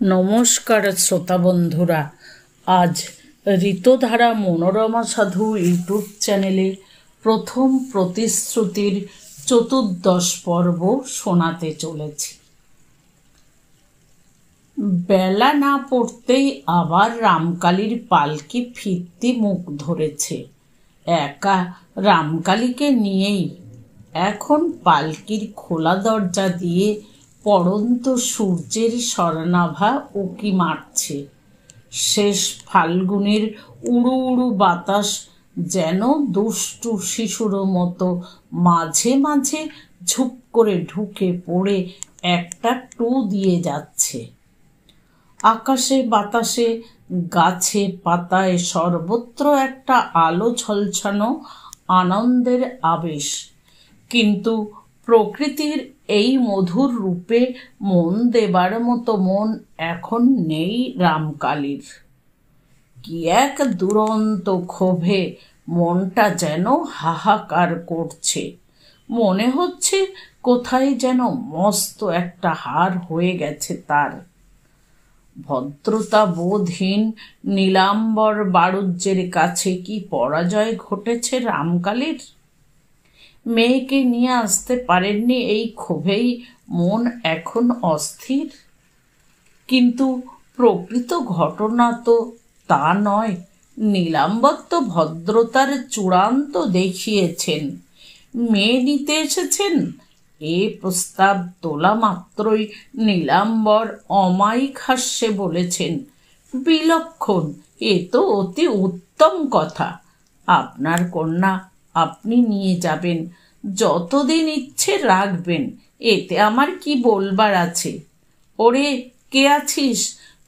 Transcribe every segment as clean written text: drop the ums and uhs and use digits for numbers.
নমস্কার শ্রোতা বন্ধুরা, আজ ঋতধারা মনোরমা সাধু ইউটিউব চ্যানেলে প্রথম প্রতিশ্রুতির চতুর্দশ পর্ব শোনাতে চলেছি। বেলা না পড়তেই আবার রামকালীর পালকি ফিরতি মুখ ধরেছে। একা রামকালীকে নিয়েই এখন পালকির খোলা দরজা দিয়ে পড়ন্ত সূর্যের স্বর্ণাভা উঁকি মারছে। শেষ ফাল্গুনের উড়ু উড়ু বাতাস যেন দুষ্টু শিশুর মতো মাঝে মাঝে ঝুপ করে ঢুকে পড়ে একটা টু দিয়ে যাচ্ছে। আকাশে বাতাসে গাছে পাতায় সর্বত্র একটা আলো ঝলসানো আনন্দের আবেশ, কিন্তু প্রকৃতির এই মধুর রূপে মন দেবার মতো মন এখন নেই রামকালীর। কি এক দুরন্ত ক্ষোভে মনটা যেন হাহাকার করছে। মনে হচ্ছে কোথায় যেন মস্ত একটা হার হয়ে গেছে তার। ভদ্রতা বোধহীন নীলাম্বর বাড়ুজ্যের কাছে কি পরাজয় ঘটেছে রামকালীর? মেয়েকে নিয়ে আসতে পারেননি এই ক্ষোভেই মন এখন অস্থির। কিন্তু প্রকৃত ঘটনা তো তা নয়। নীলাম্বর তো ভদ্রতার চূড়ান্ত দেখিয়েছেন। মেয়ে নিতে এসেছেন, এ প্রস্তাব তোলা মাত্রই নীলাম্বর অমায়িক হাস্যে বলেছেন, বিলক্ষণ, এ তো অতি উত্তম কথা। আপনার কন্যা আপনি নিয়ে যাবেন, যতদিন ইচ্ছে রাখবেন, এতে আমার কি বলবার আছে? ওরে, কে আছিস?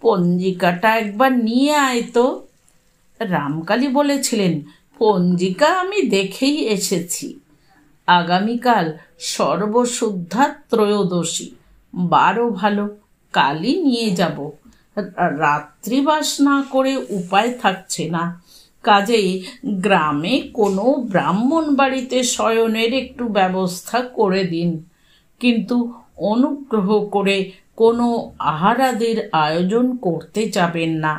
পঞ্জিকাটা একবার নিয়ে আয় তো। রামকালী বলেছিলেন, পঞ্জিকা আমি দেখেই এসেছি। আগামীকাল সর্বশুদ্ধা ত্রয়োদশী, 12 ভালো, কালই নিয়ে যাব। রাত্রিবাস না করে উপায় থাকছে না। কাজেই গ্রামে কোনো ব্রাহ্মণ বাড়িতে শয়নের একটু ব্যবস্থা করে দিন, কিন্তু অনুগ্রহ করে কোনো আহারাদের আয়োজন করতে যাবেন না।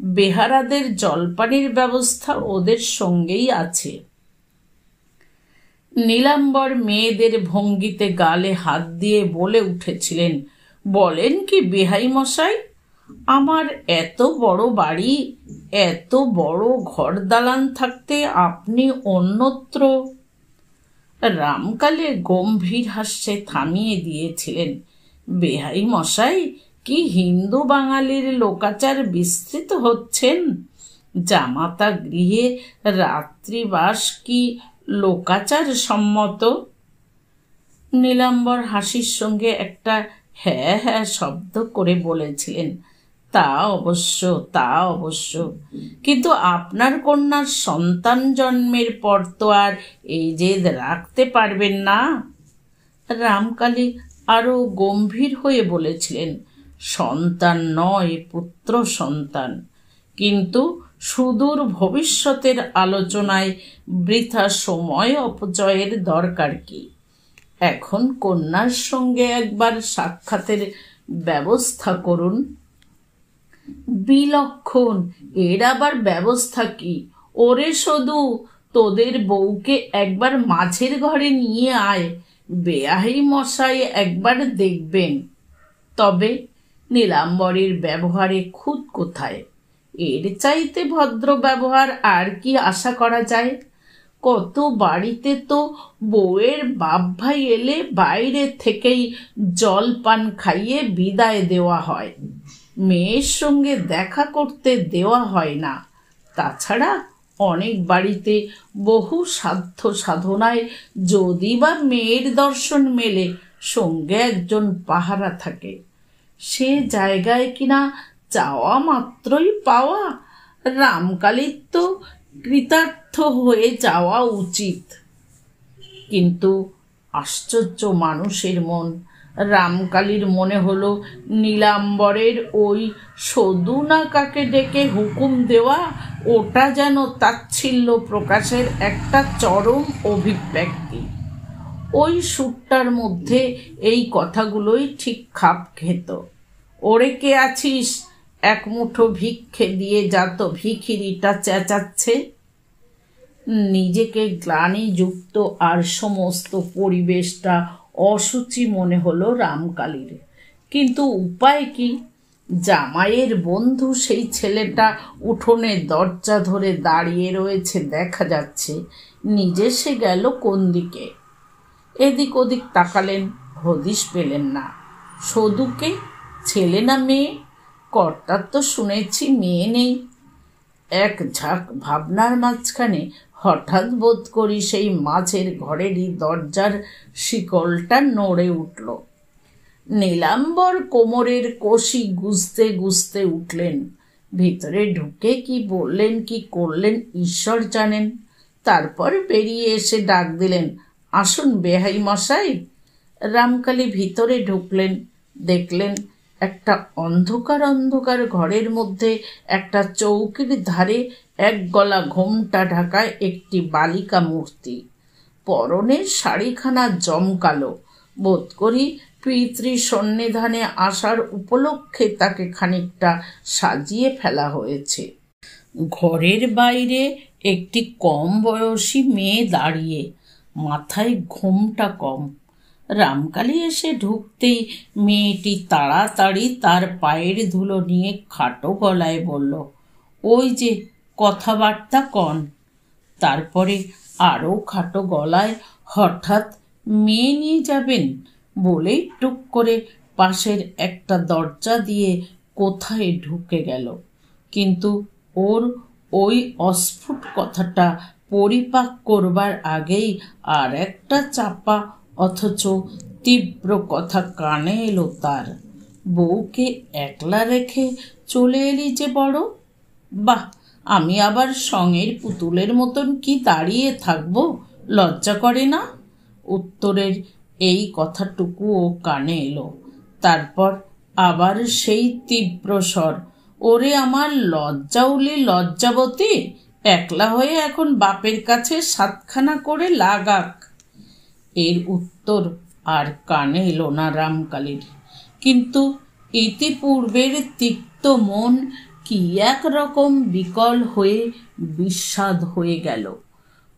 বেহারাদের জলপানের ব্যবস্থা ওদের সঙ্গেই আছে। নীলাম্বর মেয়েদের ভঙ্গিতে গালে হাত দিয়ে বলে উঠেছিলেন, বলেন কি বেহাই মশাই, আমার এত বড় বাড়ি, এত বড় ঘর দালান থাকতে আপনি অন্যত্র। রামকালে গম্ভীর হাস্যে থামিয়ে দিয়েছিলেন, বেহাই মশাই, কি হিন্দু বাঙালির লোকাচার বিস্তৃত হচ্ছেন? জামাতা গৃহে রাত্রিবাস কি লোকাচার সম্মত? নীলাম্বর হাসির সঙ্গে একটা হ্যাঁ হ্যাঁ শব্দ করে বলেছিলেন, তা অবশ্য, তা অবশ্য, কিন্তু আপনার কন্যার সন্তান জন্মের পর তো আর এই জেদ রাখতে পারবেন না। রামকালী আরো গম্ভীর হয়ে বলেছিলেন, সন্তান নয়, পুত্র সন্তান। কিন্তু সুদূর ভবিষ্যতের আলোচনায় বৃথা সময় অপচয়ের দরকার কি? এখন কন্যার সঙ্গে একবার সাক্ষাতের ব্যবস্থা করুন। বিলক্ষণ, এর আবার ব্যবস্থা কি? ওরে সদু, তোদের বউকে একবার মাঝের ঘরে নিয়ে আয়, বেয়াহি মশাই একবার দেখবেন। তবে নীলাম্বরের ব্যবহারে খুঁত কোথায়? এর চাইতে ভদ্র ব্যবহার আর কি আশা করা যায়? কত বাড়িতে তো বউয়ের বাপ ভাই এলে বাইরে থেকেই জল পান খাইয়ে বিদায় দেওয়া হয়, মেয়ের সঙ্গে দেখা করতে দেওয়া হয় না। তাছাড়া অনেক বাড়িতে বহু সাধ্য সাধনায় যদি বা মেয়ের দর্শন মেলে, সঙ্গে একজন পাহারা থাকে। সে জায়গায় কিনা চাওয়া মাত্রই পাওয়া। রামকালীর তো কৃতার্থ হয়ে যাওয়া উচিত। কিন্তু আশ্চর্য মানুষের মন। রামকালীর মনে হলো নীলাম্বরের ওই সদু না কাকে ডেকে হুকুম দেওয়া, ওটা যেন তাচ্ছিল্য প্রকাশের একটা চরম অভিব্যক্তি। ওই সুরটার মধ্যে এই কথাগুলোই ঠিক খাপ খেত। ওরে কে আছিস, এক মুঠো ভিক্ষে দিয়ে যা তো, ভিখিরিটা চেঁচাচ্ছে। নিজেকে গ্লানিযুক্ত আর সমস্ত পরিবেশটা অসুচি মনে হলো রামকালীর। কিন্তু উপায় কি? জামাইয়ের বন্ধু সেই ছেলেটা উঠোনে দরজা ধরে দাঁড়িয়ে রয়েছে দেখা যাচ্ছে। নিজে সে গেল কোন দিকে? এদিক ওদিক তাকালেন, হদিশ পেলেন না। সদুকে? ছেলে না মেয়ে? কর্তার তো শুনেছি মেয়ে নেই। এক ঝাঁক ভাবনার মাঝখানে হঠাৎ বোধ করি সেই মাঝের ঘরেরই দরজার শিকলটা নড়ে উঠল। নীলাম্বর কোমরের কষি গুজতে গুজতে উঠলেন। ভিতরে ঢুকে কি বললেন কি করলেন ঈশ্বর জানেন। তারপর বেরিয়ে এসে ডাক দিলেন, আসুন বেহাই মশাই। রামকালী ভিতরে ঢুকলেন। দেখলেন একটা অন্ধকার অন্ধকার ঘরের মধ্যে একটা চৌকির ধারে এক গলা ঘোমটা ঢাকায় একটি বালিকা মূর্তি। পরনের শাড়িখানা জমকালো। বোধ করি পিতৃ সন্নিধানে আসার উপলক্ষে তাকে খানিকটা সাজিয়ে ফেলা হয়েছে। ঘরের বাইরে একটি কম বয়সী মেয়ে দাঁড়িয়ে, মাথায় ঘোমটা কম। রামকালী এসে ঢুকতেই মেয়েটি তাড়াতাড়ি তার পায়ের ধুলো নিয়ে খাটো গলায় বলল, ওই যে কথাবার্তা কন। তারপরে আরও খাটো গলায়, হঠাৎ মেয়ে নিয়ে যাবেন বলেই টুক করে পাশের একটা দরজা দিয়ে কোথায় ঢুকে গেল। কিন্তু ওর ওই অস্ফুট কথাটা পরিপাক করবার আগেই আর একটা চাপা অথচ তীব্র কথা কানে এলো তার। বউকে একলা রেখে চলে এলি যে বড়? বাহ, আমি আবার সঙের পুতুলের মতন কি দাঁড়িয়ে থাকবো? লজ্জা করে না? উত্তরের এই কথাটুকুও কানে এলো। তারপর আবার সেই তীব্র স্বর, ওরে আমার লজ্জাউলি লজ্জাবতী, একলা হয়ে এখন বাপের কাছে সাতখানা করে লাগাক। এর উত্তর আর কানে এলো না রামকালীর। কিন্তু ইতিপূর্বের তিক্ত মন কি একরকম বিকল হয়ে বিস্বাদ হয়ে গেল।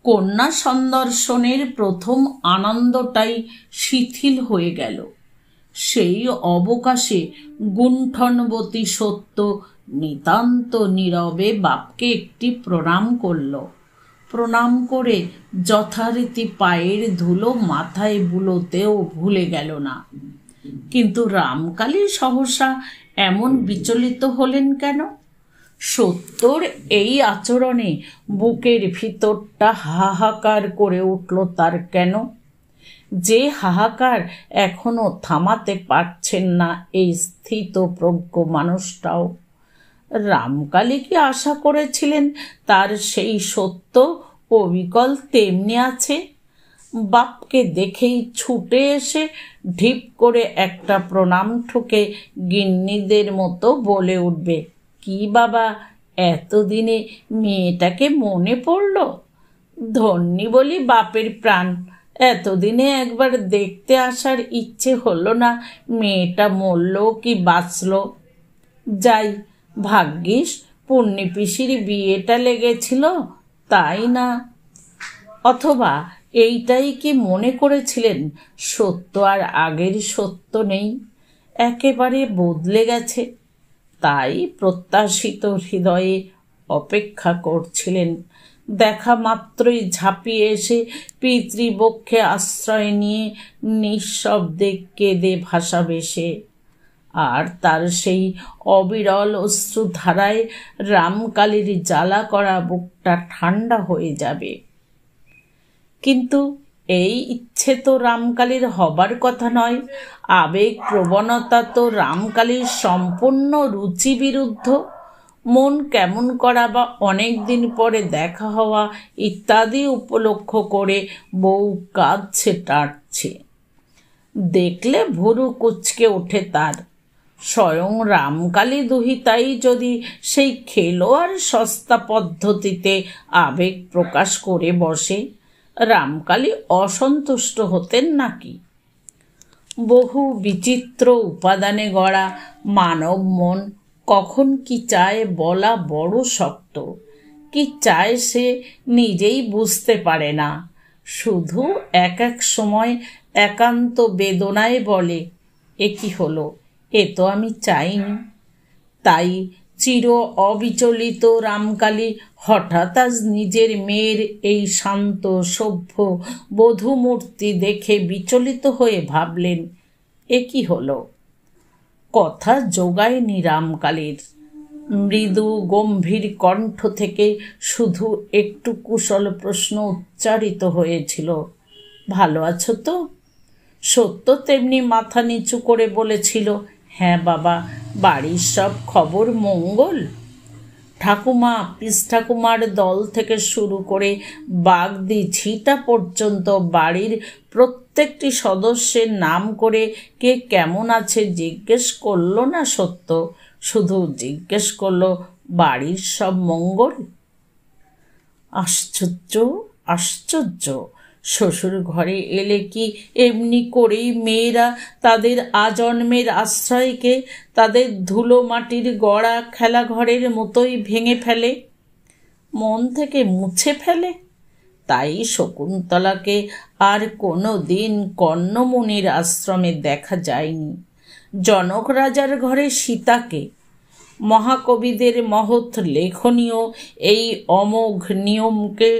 কন্যা সন্দর্শনের প্রথম আনন্দটাই শিথিল হয়ে গেল। সেই অবকাশে গুণ্ঠনবতী সত্য নিতান্ত নীরবে বাপকে একটি প্রণাম করল। প্রণাম করে যথারীতি পায়ের ধুলো মাথায় বুলোতেও ভুলে গেল না। কিন্তু রামকালী সহসা এমন বিচলিত হলেন কেন? সত্যর এই আচরণে বুকের ভিতরটা হাহাকার করে উঠল তার কেন? যে হাহাকার এখনো থামাতে পারছেন না এই স্থিতপ্রজ্ঞ মানুষটাও। রামকালী কি আশা করেছিলেন তার সেই সত্য অবিকল তেমনি আছে? বাপকে দেখেই ছুটে এসে ঢিপ করে একটা প্রণাম ঠুকে গিন্নিদের মতো বলে উঠবে, কি বাবা, এতদিনে মেয়েটাকে মনে পড়ল? ধন্যী বলি বাপের প্রাণ, এতদিনে একবার দেখতে আসার ইচ্ছে হলো না মেয়েটা মরল কি বাঁচল। যাই, ভাগ্যিস পুণ্যি পিসির বিয়েটা লেগেছিল, তাই না? অথবা এইটাই কি মনে করেছিলেন সত্য আর আগের সত্য নেই, একেবারে বদলে গেছে? তাই প্রত্যাশিত হৃদয়ে অপেক্ষা করছিলেন। দেখা মাত্রই ঝাঁপিয়ে এসে পিতৃবক্ষে আশ্রয় নিয়ে নিঃশব্দে কেঁদে ভাসাবে সে। আর তার সেই অবিরল অশ্রুধারায় রামকালীর জ্বালা করা বুকটা ঠান্ডা হয়ে যাবে। কিন্তু এই ইচ্ছে তো রামকালীর হবার কথা নয়। আবেগ প্রবণতা তো রামকালীর সম্পূর্ণ রুচি বিরুদ্ধ। মন কেমন করা বা অনেক দিন পরে দেখা হওয়া ইত্যাদি উপলক্ষ করে বউ কাঁদছে টাটছে দেখলে ভুরু কুঁচকে ওঠে তার। স্বয়ং রামকালী দুহিতাই যদি সেই খেলোয়াড় সস্তা পদ্ধতিতে আবেগ প্রকাশ করে বসে, রামকালী অসন্তুষ্ট হতেন নাকি? বহু বিচিত্র উপাদানে গড়া মানব মন কখন কি চায় বলা বড় শক্ত। কি চায় সে নিজেই বুঝতে পারে না। শুধু এক এক সময় একান্ত বেদনায় বলে, এ কি হলো, এ তো আমি চাইনি। তাই চির অবিচলিত রামকালী হঠাৎ আজ নিজের মেয়ের এই শান্ত সভ্য বধূমূর্তি দেখে বিচলিত হয়ে ভাবলেন, এ কি হলো। কথা জোগায়নি রামকালীর। মৃদু গম্ভীর কণ্ঠ থেকে শুধু একটু কুশল প্রশ্ন উচ্চারিত হয়েছিল, ভালো আছো তো? সত্য তেমনি মাথা নিচু করে বলেছিল, হ্যাঁ বাবা, বাড়ির সব খবর মঙ্গল। ঠাকুমা, পিস ঠাকুমার দল থেকে শুরু করে বাগদি ঝিটা পর্যন্ত বাড়ির প্রত্যেকটি সদস্যের নাম করে কে কেমন আছে জিজ্ঞেস করলো না সত্য, শুধু জিজ্ঞেস করলো বাড়ির সব মঙ্গল। আশ্চর্য, আশ্চর্য। শ্বশুর ঘরে এলে কি এমনি করেই মেয়েরা তাদের আজন্মের আশ্রয়কে তাদের ধুলো মাটির গড়া খেলাঘরের মতোই ভেঙে ফেলে, মন থেকে মুছে ফেলে? তাই শকুন্তলাকে আর কোনো দিন কর্ণমুনির আশ্রমে দেখা যায়নি। জনক রাজার ঘরে সীতাকে মহাকবিদের মহৎ লেখনীয় এই অমোঘ নিয়মকে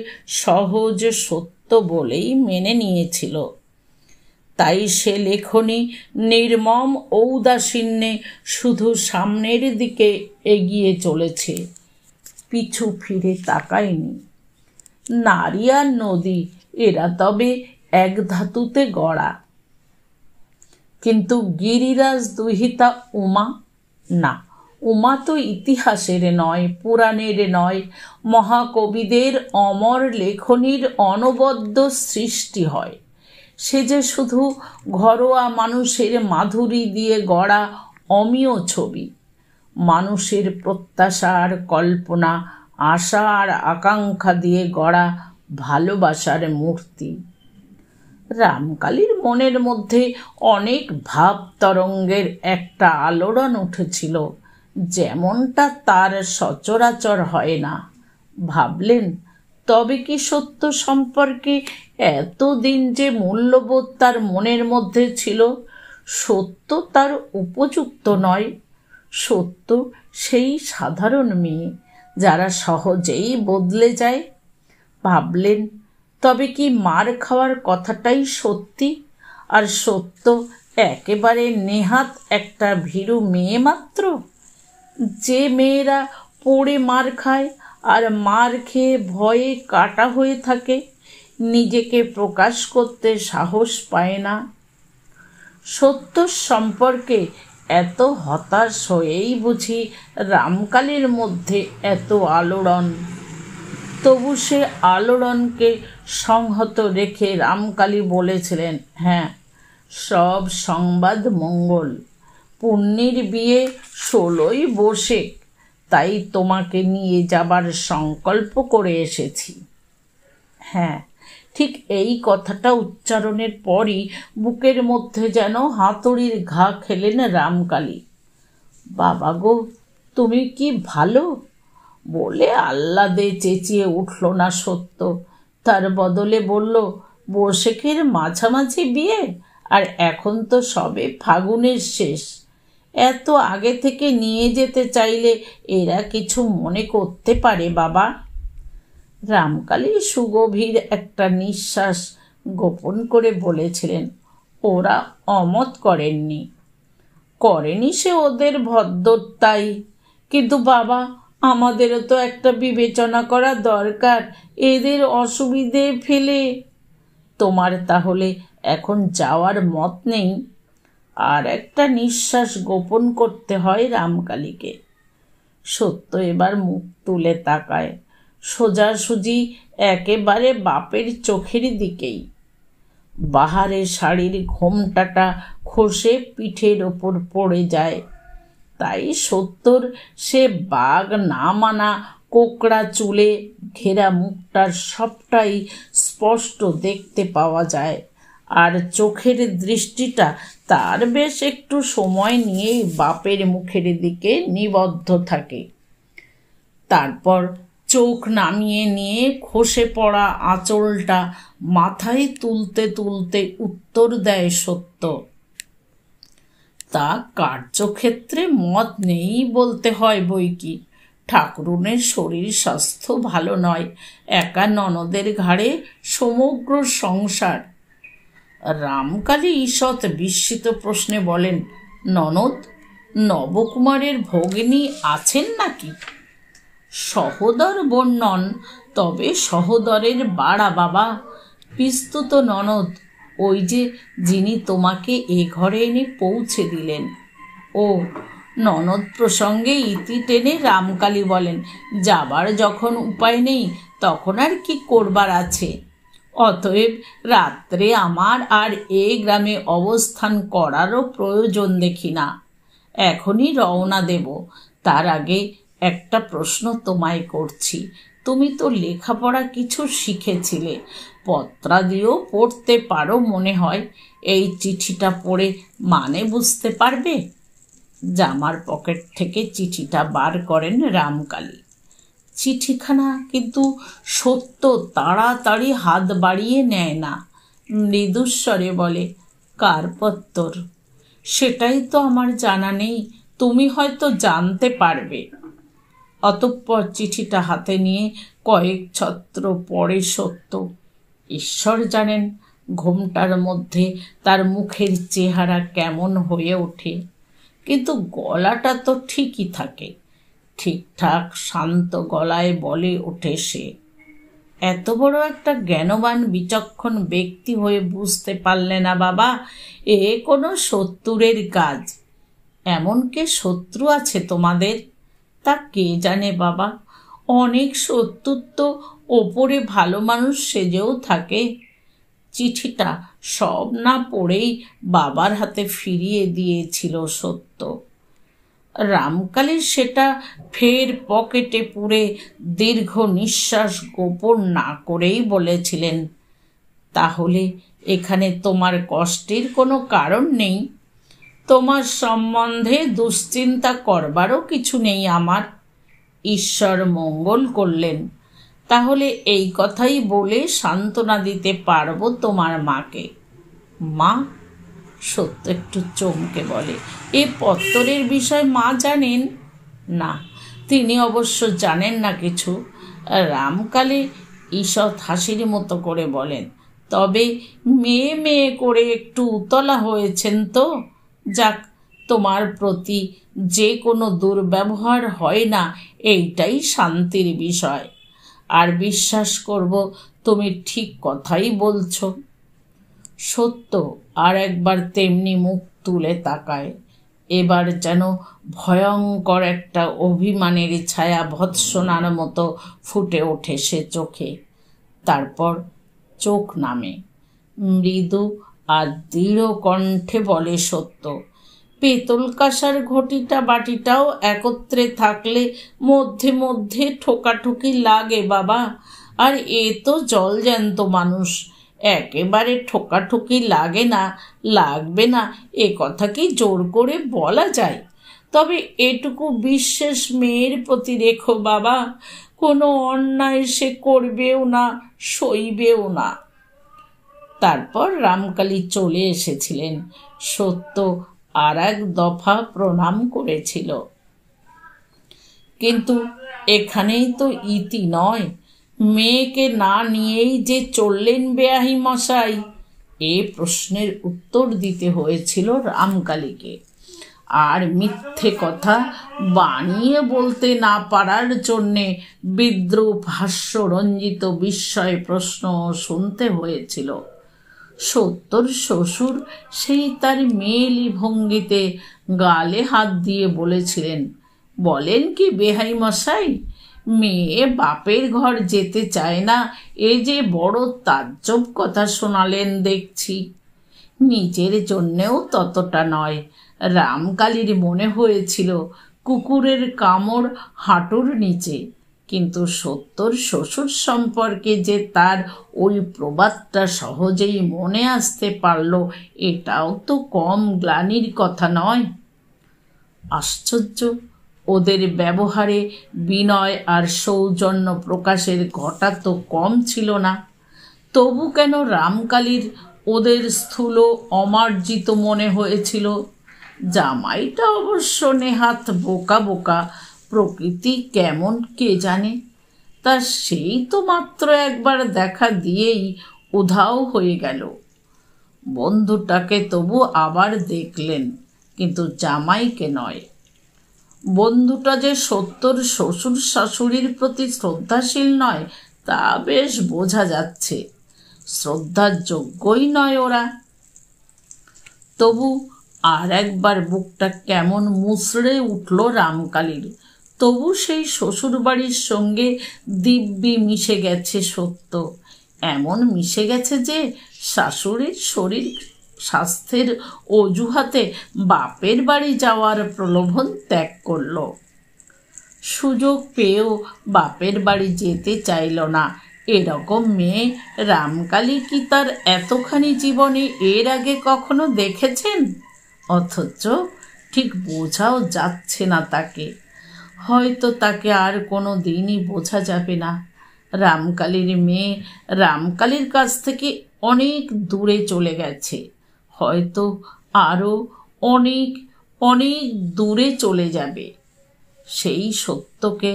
সহজ সত্য বলেই মেনে নিয়েছিল। তাই সে লেখনী নির্মম ঔদাসীন্যে শুধু সামনের দিকে এগিয়ে চলেছে, পিছু ফিরে তাকায়নি। নারী আর নদী এরা তবে এক ধাতুতে গড়া, কিন্তু গিরিরাজ দুহিতা উমা না। উমা তো ইতিহাসের নয়, পুরাণের নয়, মহাকবিদের অমর লেখনীর অনবদ্য সৃষ্টি হয়। সে যে শুধু ঘরোয়া মানুষের মাধুরী দিয়ে গড়া অমীয় ছবি, মানুষের প্রত্যাশা আর কল্পনা, আশা আর আকাঙ্ক্ষা দিয়ে গড়া ভালোবাসার মূর্তি। রামকালীর মনের মধ্যে অনেক ভাব তরঙ্গের একটা আলোড়ন উঠেছিল, যেমনটা তার সচরাচর হয় না। ভাবলেন, তবে কি সত্য সম্পর্কে এতদিন যে মূল্যবোধ তার মনের মধ্যে ছিল, সত্য তার উপযুক্ত নয়? সত্য সেই সাধারণ মেয়ে যারা সহজেই বদলে যায়। ভাবলেন, তবে কি মার খাওয়ার কথাটাই সত্যি, আর সত্য একেবারে নেহাত একটা ভীরু মেয়ে মাত্র? যে মেয়েরা পড়ে মার খায় আর মার খেয়ে ভয়ে কাটা হয়ে থাকে, নিজেকে প্রকাশ করতে সাহস পায় না। সত্য সম্পর্কে এত হতাশ হয়েই বুঝি রামকালীর মধ্যে এত আলোড়ন। তবু সে আলোড়নকে সংহত রেখে রামকালী বলেছিলেন, হ্যাঁ, সব সংবাদ মঙ্গল। পুণ্যির বিয়ে 16ই বৈশাখ, তাই তোমাকে নিয়ে যাবার সংকল্প করে এসেছি। হ্যাঁ, ঠিক এই কথাটা উচ্চারণের পরই বুকের মধ্যে যেন হাতুড়ির ঘা খেলেন রামকালী। বাবা গো, তুমি কি ভালো বলে আহ্লাদে চেঁচিয়ে উঠল না সত্য। তার বদলে বলল, বৈশাখের মাঝামাঝি বিয়ে, আর এখন তো সবে ফাগুনের শেষ। এত আগে থেকে নিয়ে যেতে চাইলে এরা কিছু মনে করতে পারে বাবা? রামকালী সুগভীর একটা নিঃশ্বাস গোপন করে বলেছিলেন, ওরা অমত করেননি। করেনি সে ওদের ভদ্রতাই, কিন্তু বাবা, আমাদেরও তো একটা বিবেচনা করা দরকার এদের অসুবিধে ফেলে। তোমার তাহলে এখন যাওয়ার মত নেই? আর একটা নিঃশ্বাস গোপন করতে হয় রামকালীকে। সত্য এবার মুখ তুলে তাকায়, সোজাসুজি একেবারে বাপের চোখের দিকেই। বাহারে শাড়ির ঘোমটাটা খসে পিঠের ওপর পড়ে যায়, তাই সত্যর সে বাগ না মানা কোকড়া চুলে ঘেরা মুখটার সবটাই স্পষ্ট দেখতে পাওয়া যায়। আর চোখের দৃষ্টিটা তার বেশ একটু সময় নিয়েই বাপের মুখের দিকে নিবদ্ধ থাকে। তারপর চোখ নামিয়ে নিয়ে খসে পড়া আঁচলটা মাথায় তুলতে তুলতে উত্তর দেয় সত্য। তা কার্যক্ষেত্রে মত নেই বলতে হয় বই কি। ঠাকুরুনের শরীর স্বাস্থ্য ভালো নয়, একা ননদের ঘাড়ে সমগ্র সংসার। রামকালী ঈষৎ বিস্মিত প্রশ্নে বলেন, ননদ, নবকুমারের ভগিনী আছেন নাকি? সহোদর বোন নন, তবে সহোদরের বাড়া বাবা, পিস্তুত ননদ, ওই যে যিনি তোমাকে এ ঘরে এনে পৌঁছে দিলেন। ও, ননদ প্রসঙ্গে ইতি টেনে রামকালী বলেন, যাবার যখন উপায় নেই তখন আর কি করবার আছে। অতএব রাত্রে আমার আর এ গ্রামে অবস্থান করারও প্রয়োজন দেখি না। এখনই রওনা দেব। তার আগে একটা প্রশ্ন তোমায় করছি। তুমি তো লেখাপড়া কিছু শিখেছিলে, পত্রাদিও পড়তে পারো মনে হয়। এই চিঠিটা পড়ে মানে বুঝতে পারবে? জামার পকেট থেকে চিঠিটা বার করেন রামকালী। চিঠিখানা কিন্তু সত্য তাড়াতাড়ি হাত বাড়িয়ে নেয় না, মৃদুস্বরে বলে, কার পত্তর? সেটাই তো আমার জানা নেই, তুমি হয়তো জানতে পারবে। অতঃপর চিঠিটা হাতে নিয়ে কয়েক ছত্র পড়ে সত্য। ঈশ্বর জানেন ঘোমটার মধ্যে তার মুখের চেহারা কেমন হয়ে ওঠে, কিন্তু গলাটা তো ঠিকই থাকে। ঠিকঠাক শান্ত গলায় বলে ওঠে সে, এত বড় একটা জ্ঞানবান বিচক্ষণ ব্যক্তি হয়ে বুঝতে পারলে না বাবা, এ কোনো শত্রুরের কাজ। এমন কে শত্রু আছে তোমাদের? তা কে জানে বাবা, অনেক শত্রুর তো ওপরে ভালো মানুষ সেজেও থাকে। চিঠিটা সব না পড়েই বাবার হাতে ফিরিয়ে দিয়েছিল সত্য। রামকালী সেটা ফের পকেটে পুরে দীর্ঘ নিঃশ্বাস গোপন না করেই বলেছিলেন, তাহলে এখানে তোমার কষ্টের কোনো কারণ নেই, তোমার সম্বন্ধে দুশ্চিন্তা করবারও কিছু নেই আমার। ঈশ্বর মঙ্গল করলেন। তাহলে এই কথাই বলে সান্ত্বনা দিতে পারবো তোমার মাকে। মা? সত্য একটু চমকে বলে, এ পত্তরের বিষয় মা জানেন না? তিনি অবশ্য জানেন না কিছু। রামকালী ঈষৎ হাসির মতো করে বলেন, তবে মেয়ে মেয়ে করে একটু উতলা হয়েছেন তো। যাক, তোমার প্রতি যে কোনো দুর্ব্যবহার হয় না, এইটাই শান্তির বিষয়। আর বিশ্বাস করব তুমি ঠিক কথাই বলছ। সত্য আর একবার তেমনি মুখ তুলে তাকায়। এবার যেন ভয়ঙ্কর একটা অভিমানের ছায়া ভৎসনার মতো ফুটে ওঠে সে চোখে। তারপর চোখ নামে। মৃদু আর দৃঢ় কণ্ঠে বলে সত্য, পেতল কাঁসার ঘটিটা বাটিটাও একত্রে থাকলে মধ্যে মধ্যে ঠোকাঠুকি লাগে বাবা। আর এ তো জলজ্যান্ত মানুষ, একেবারে ঠোকাঠুকি লাগে না, লাগবে না এ কথা কি জোর করে বলা যায়? তবে এটুকু বিশ্বাস মেয়ের প্রতি রেখো বাবা, কোনো অন্যায় সে করবেও না, সইবেও না। তারপর রামকালী চলে এসেছিলেন। সত্য আর এক দফা প্রণাম করেছিল। কিন্তু এখানেই তো ইতি নয়। মেয়েকে না নিয়েই যে চললেন বেয়াহি মশাই, এ প্রশ্নের উত্তর দিতে হয়েছিল রামকালীকে। আর মিথ্যে কথা বানিয়ে বলতে না পারার জন্যে বিদ্রূপ হাস্যরঞ্জিত বিস্ময় প্রশ্ন শুনতে হয়েছিল। সত্যর শ্বশুর সেই তার মেয়েলি ভঙ্গিতে গালে হাত দিয়ে বলেছিলেন, বলেন কি বেহাই মশাই, মেয়ে বাপের ঘর যেতে চায় না, এ যে বড় তাজ্জব কথা শোনালেন দেখছি। নিজের জন্যেও ততটা নয়। রামকালীর মনে হয়েছিল কুকুরের কামড় হাঁটুর নিচে। কিন্তু সত্যর শ্বশুর সম্পর্কে যে তার ওই প্রবাদটা সহজেই মনে আসতে পারল, এটাও তো কম গ্লানির কথা নয়। আশ্চর্য, ওদের ব্যবহারে বিনয় আর সৌজন্য প্রকাশের ঘটা তো কম ছিল না। তবু কেন রামকালীর ওদের স্থূল অমার্জিত মনে হয়েছিল? জামাইটা অবশ্য নেহাত বোকা বোকা প্রকৃতি, কেমন কে জানে। তা সেই তো মাত্র একবার দেখা দিয়েই উধাও হয়ে গেল। বন্ধুটাকে তবু আবার দেখলেন, কিন্তু জামাইকে নয়। বন্ধুটা যে সত্যর শ্বশুর শাশুড়ির প্রতি শ্রদ্ধাশীল নয় তা বেশ বোঝা যাচ্ছে। শ্রদ্ধার যোগ্যই নয় ওরা। তবু আর একবার বুকটা কেমন মুচড়ে উঠল রামকালীর। তবু সেই শ্বশুরবাড়ির সঙ্গে দিব্যি মিশে গেছে সত্য, এমন মিশে গেছে যে শাশুড়ির শরীর স্বাস্থ্যের অজুহাতে বাপের বাড়ি যাওয়ার প্রলোভন ত্যাগ করল। সুযোগ পেয়েও বাপের বাড়ি যেতে চাইল না। এরকম মেয়ে রামকালী কি তার এতখানি জীবনে এর আগে কখনো দেখেছেন? অথচ ঠিক বোঝাও যাচ্ছে না তাকে। হয়তো তাকে আর কোনো দিনই বোঝা যাবে না। রামকালীর মেয়ে রামকালীর কাছ থেকে অনেক দূরে চলে গেছে, হয়তো আরও অনেক অনেক দূরে চলে যাবে। সেই সত্যকে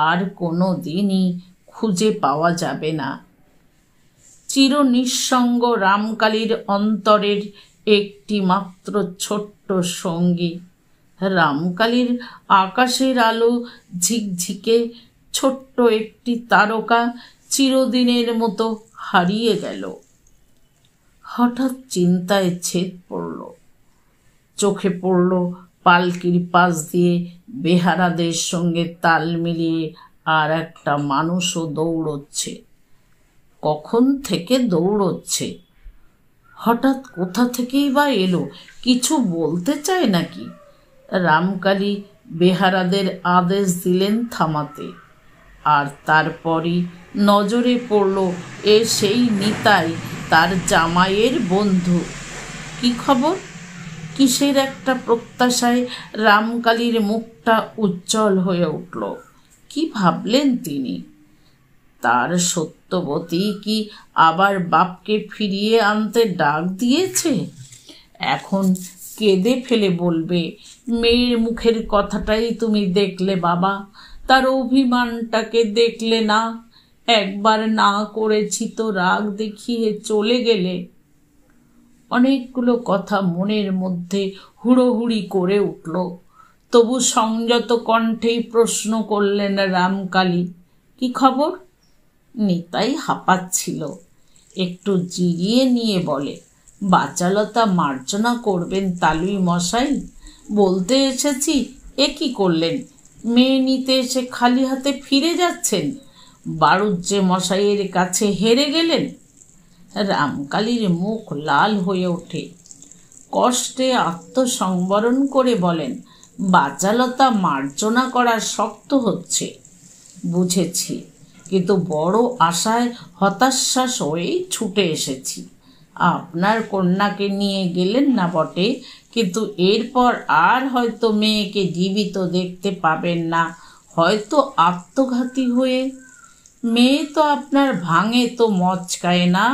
আর কোনো দিনই খুঁজে পাওয়া যাবে না। চির নিঃসঙ্গ রামকালীর অন্তরের একটি মাত্র ছোট্ট সঙ্গী। রামকালীর আকাশের আলো ঝিকঝিকে ছোট্ট একটি তারকা চিরদিনের মতো হারিয়ে গেল। হঠাৎ চিন্তায় ছেদ পড়ল। চোখে পড়ল পালকির পাশ দিয়ে বেহারাদের সঙ্গে তাল মিলিয়ে আর একটা মানুষও দৌড়চ্ছে। কখন থেকে দৌড়চ্ছে? হঠাৎ কোথা থেকেই বা এলো? কিছু বলতে চায় নাকি? রামকালী বেহারাদের আদেশ দিলেন থামাতে। আর তারপরই নজরে পড়ল এ সেই নিতাই, তার জামাইয়ের বন্ধু। কি খবর? কিসের একটা প্রত্যাশায় রামকালীর মুখটা উজ্জ্বল হয়ে উঠল। কি ভাবলেন তিনি? তার সত্যবতী কি আবার বাপকে ফিরিয়ে আনতে ডাক দিয়েছে? এখন কেঁদে ফেলে বলবে, মেয়ের মুখের কথাটাই তুমি দেখলে বাবা, তার অভিমানটাকে দেখলে না? একবার না করেছি তো রাগ দেখিয়ে চলে গেলে। অনেকগুলো কথা মনের মধ্যে হুড়োহুড়ি করে উঠল। তবু সংযত কণ্ঠেই প্রশ্ন করলেন রামকালী, কি খবর? নিতাই হাঁপাচ্ছিল। একটু জিরিয়ে নিয়ে বলে, বাচালতা মার্জনা করবেন তালুই মশাই। বলতে এসেছি, এ কি করলেন? মেয়ে নিতে এসে খালি হাতে ফিরে যাচ্ছেন? বাড়ুজ্যে মশাইয়ের কাছে হেরে গেলেন? রামকালীর মুখ লাল হয়ে ওঠে। কষ্টে আত্মসংবরণ করে বলেন, বাচালতা মার্জনা করা শক্ত হচ্ছে। বুঝেছি, কিন্তু বড় আশায় হতাশ্বাস হয়েই ছুটে এসেছি। আপনার কন্যাকে নিয়ে গেলেন না বটে, কিন্তু এরপর আর হয়তো মেয়েকে জীবিত দেখতে পাবেন না, হয়তো আত্মঘাতী হয়ে। মেয়ে তো আপনার ভাঙে তো মচকায় না।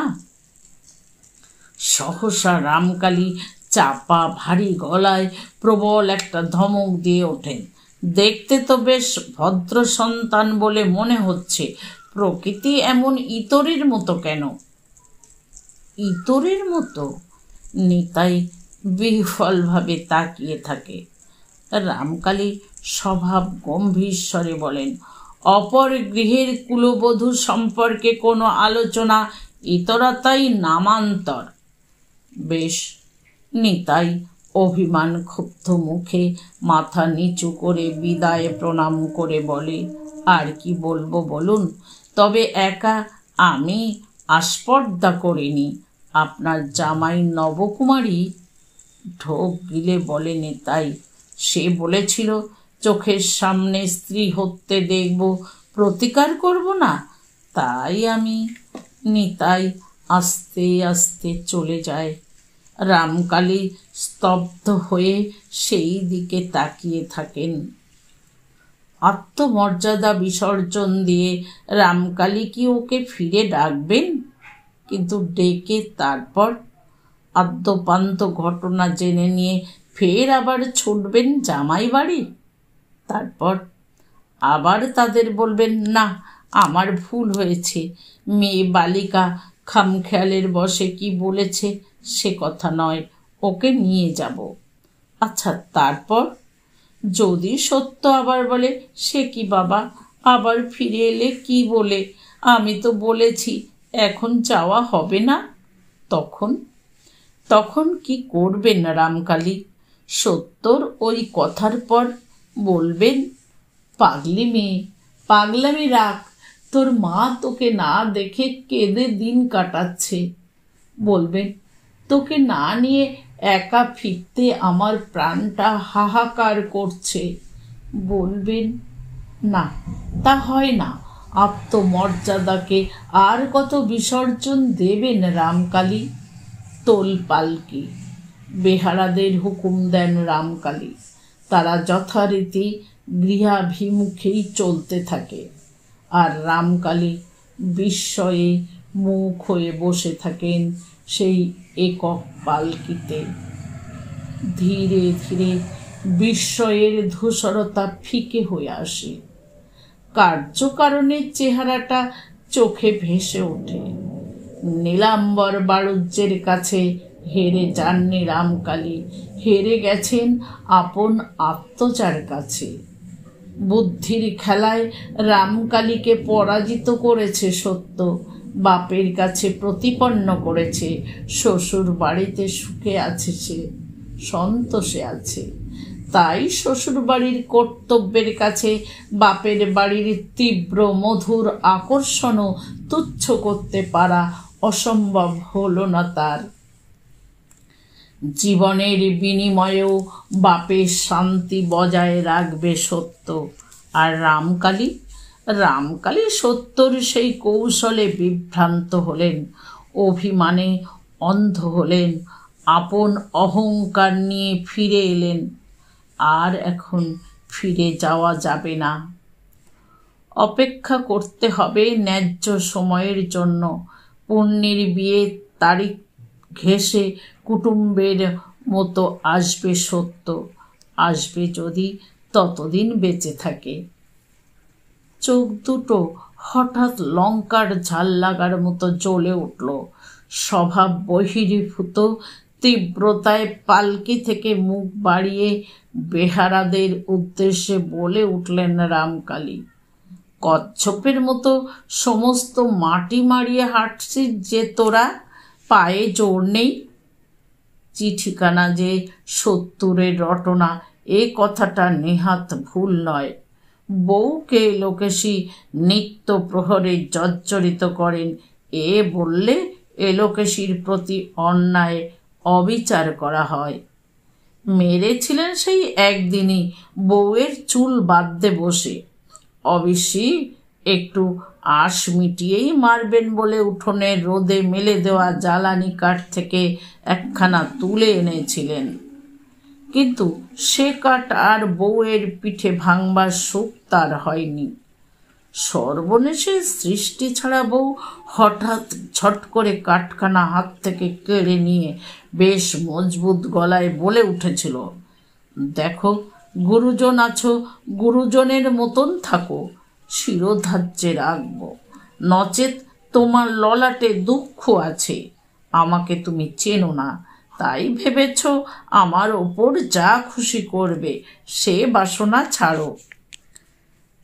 সহসা রামকালী চাপা ভারী গলায় প্রবল একটা ধমক দিয়ে ওঠেন, দেখতে তো বেশ ভদ্র সন্তান বলে মনে হচ্ছে, প্রকৃতি এমন ইতরের মতো কেন? ইতরের মতো? নিতাই বিহ্বলভাবে তাকিয়ে থাকে। রামকালী স্বভাব গম্ভীর স্বরে বলেন, অপর গৃহের কুলবধূ সম্পর্কে কোনো আলোচনা ইতরতাই নামান্তর। বেশ। নিতাই অভিমান ক্ষুব্ধ মুখে মাথা নিচু করে বিদায় প্রণাম করে বলে, আর কি বলবো বলুন, তবে একা আমি আস্পর্ধা করিনি। আপনার জামাই নবকুমারী? ঢোক গিলে বলে নিতাই, সে বলেছিল চোখের সামনে স্ত্রী হতে দেখব, প্রতিকার করব না? তাই আমি। নিতাই আস্তে আস্তে চলে যায়। রামকালী স্তব্ধ হয়ে সেই দিকে তাকিয়ে থাকেন। আত্মমর্যাদা বিসর্জন দিয়ে রামকালী কি ওকে ফিরে ডাকবেন? কিন্তু ডেকে তারপর আদ্যপান্ত ঘটনা জেনে নিয়ে ফের আবার ছুটবেন জামাই বাড়ি। তারপর আবার তাদের বলবেন, না, আমার ভুল হয়েছে, মেয়ে বালিকা খামখেয়ালের বশে কি বলেছে সে কথা নয়, ওকে নিয়ে যাব। আচ্ছা, তারপর যদি সত্য আবার বলে, সে কি বাবা, আবার ফিরে এলে কি বলে, আমি তো বলেছি এখন যাওয়া হবে না। তখন তখন কি করবেন রামকালী? সত্যর ওই কথার পর বলবেন, পাগলি মেয়ে, পাগলামি রাখ, তোর মা তোকে না দেখে কেঁদে দিন কাটাচ্ছে। বলবেন, তোকে না নিয়ে একা ফিরতে আমার প্রাণটা হাহাকার করছে। বলবেন, না, তা হয় না, আত্মমর্যাদাকে আর কত বিসর্জন দেবেন রামকালী? তোল পালকি। বেহারাদের হুকুম দেন রামকালী। তারা যথারীতি গৃহাভিমুখেই চলতে থাকে, আর রামকালী বিস্ময়ে মুখ হয়ে বসে থাকেন সেই একক পালকিতে। ধীরে ধীরে বিস্ময়ের ধূসরতা ফিকে হয়ে আসে। কার্যকারণের চেহারাটা চোখে ভেসে ওঠে। নীলাম্বর বাণুজ্যের কাছে হেরে যাননি রামকালী, হেরে গেছেন আপন আত্মচার কাছে। বুদ্ধির খেলায় রামকালীকে পরাজিত করেছে সত্য, বাপের কাছে প্রতিপন্ন করেছে। শ্বশুর বাড়িতে সুখে আছে সে, সন্তোষে আছে। তাই শ্বশুর বাড়ির কর্তব্যের কাছে বাপের বাড়ির তীব্র মধুর আকর্ষণও তুচ্ছ করতে পারা অসম্ভব হলো না তার। জীবনের বিনিময়েও বাপের শান্তি বজায় রাখবে সত্য। আর রামকালী সত্যর সেই কৌশলে বিভ্রান্ত হলেন, অভিমানে অন্ধ হলেন, আপন অহংকার নিয়ে ফিরে এলেন। আর এখন ফিরে যাওয়া যাবে না, অপেক্ষা করতে হবে ন্যায্য সময়ের জন্য। পুণ্যের বিয়ে তারিখ ঘেঁষে কুটুম্বের মতো আসবে সত্য, আসবে যদি ততদিন বেঁচে থাকে। চোখ দুটো হঠাৎ লঙ্কার ঝাল লাগার মতো জ্বলে উঠল। স্বভাব বহির্ভূত তীব্রতায় পালকি থেকে মুখ বাড়িয়ে বেহারাদের উদ্দেশ্যে বলে উঠলেন রামকালী, কচ্ছপের মতো সমস্ত মাটি মারিয়ে হাঁটছিস যে তোরা, পায়ে জোর নেই। চিঠিখানা যে সত্তরের রটনা, এ কথাটা নেহাত ভুল নয়। বউকে লোকেশী নিত্য প্রহরে জর্জরিত করেন, এ বললে এলোকেশীর প্রতি অন্যায় অবিচার করা হয়। মেরেছিলেন সেই একদিনই বউয়ের চুল বাঁধতে বসে। অবশ্যই একটু আশ মিটিয়েই মারবেন বলে উঠোনের রোদে মেলে দেওয়া জ্বালানি কাঠ থেকে একখানা তুলে এনেছিলেন, কিন্তু সে কাঠ আর বউয়ের পিঠে ভাঙবার সুখ তার হয়নি। সর্বনেশে সৃষ্টি ছাড়া বউ হঠাৎ ঝট করে কাঠখানা হাত থেকে কেড়ে নিয়ে বেশ মজবুত গলায় বলে উঠেছিল, দেখো, গুরুজন আছো, গুরুজনের মতন থাকো, শিরোধার্যে রাখবো, নচেত তোমার ললাটে দুঃখ আছে। আমাকে তুমি চেনো না, তাই ভেবেছ আমার ওপর যা খুশি করবে, সে বাসনা ছাড়ো।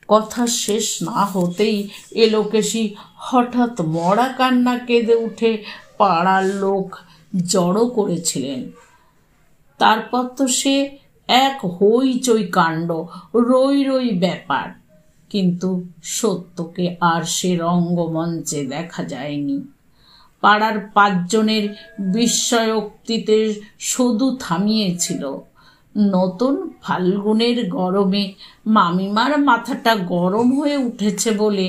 কথা শেষ না হতেই এলোকেশী হঠাৎ মরা কান্না কেঁদে উঠে পাড়ার লোক জড়ো করেছিলেন। তারপর তো সে এক হইচই কাণ্ড, রই রই ব্যাপার। কিন্তু সত্যকে আর সে রঙ্গমঞ্চে দেখা যায়নি। পাড়ার 5 জনের বিস্ময়োক্তিতে শুধু থামিয়েছিল। নতুন ফাল্গুনের গরমে মামিমার মাথাটা গরম হয়ে উঠেছে বলে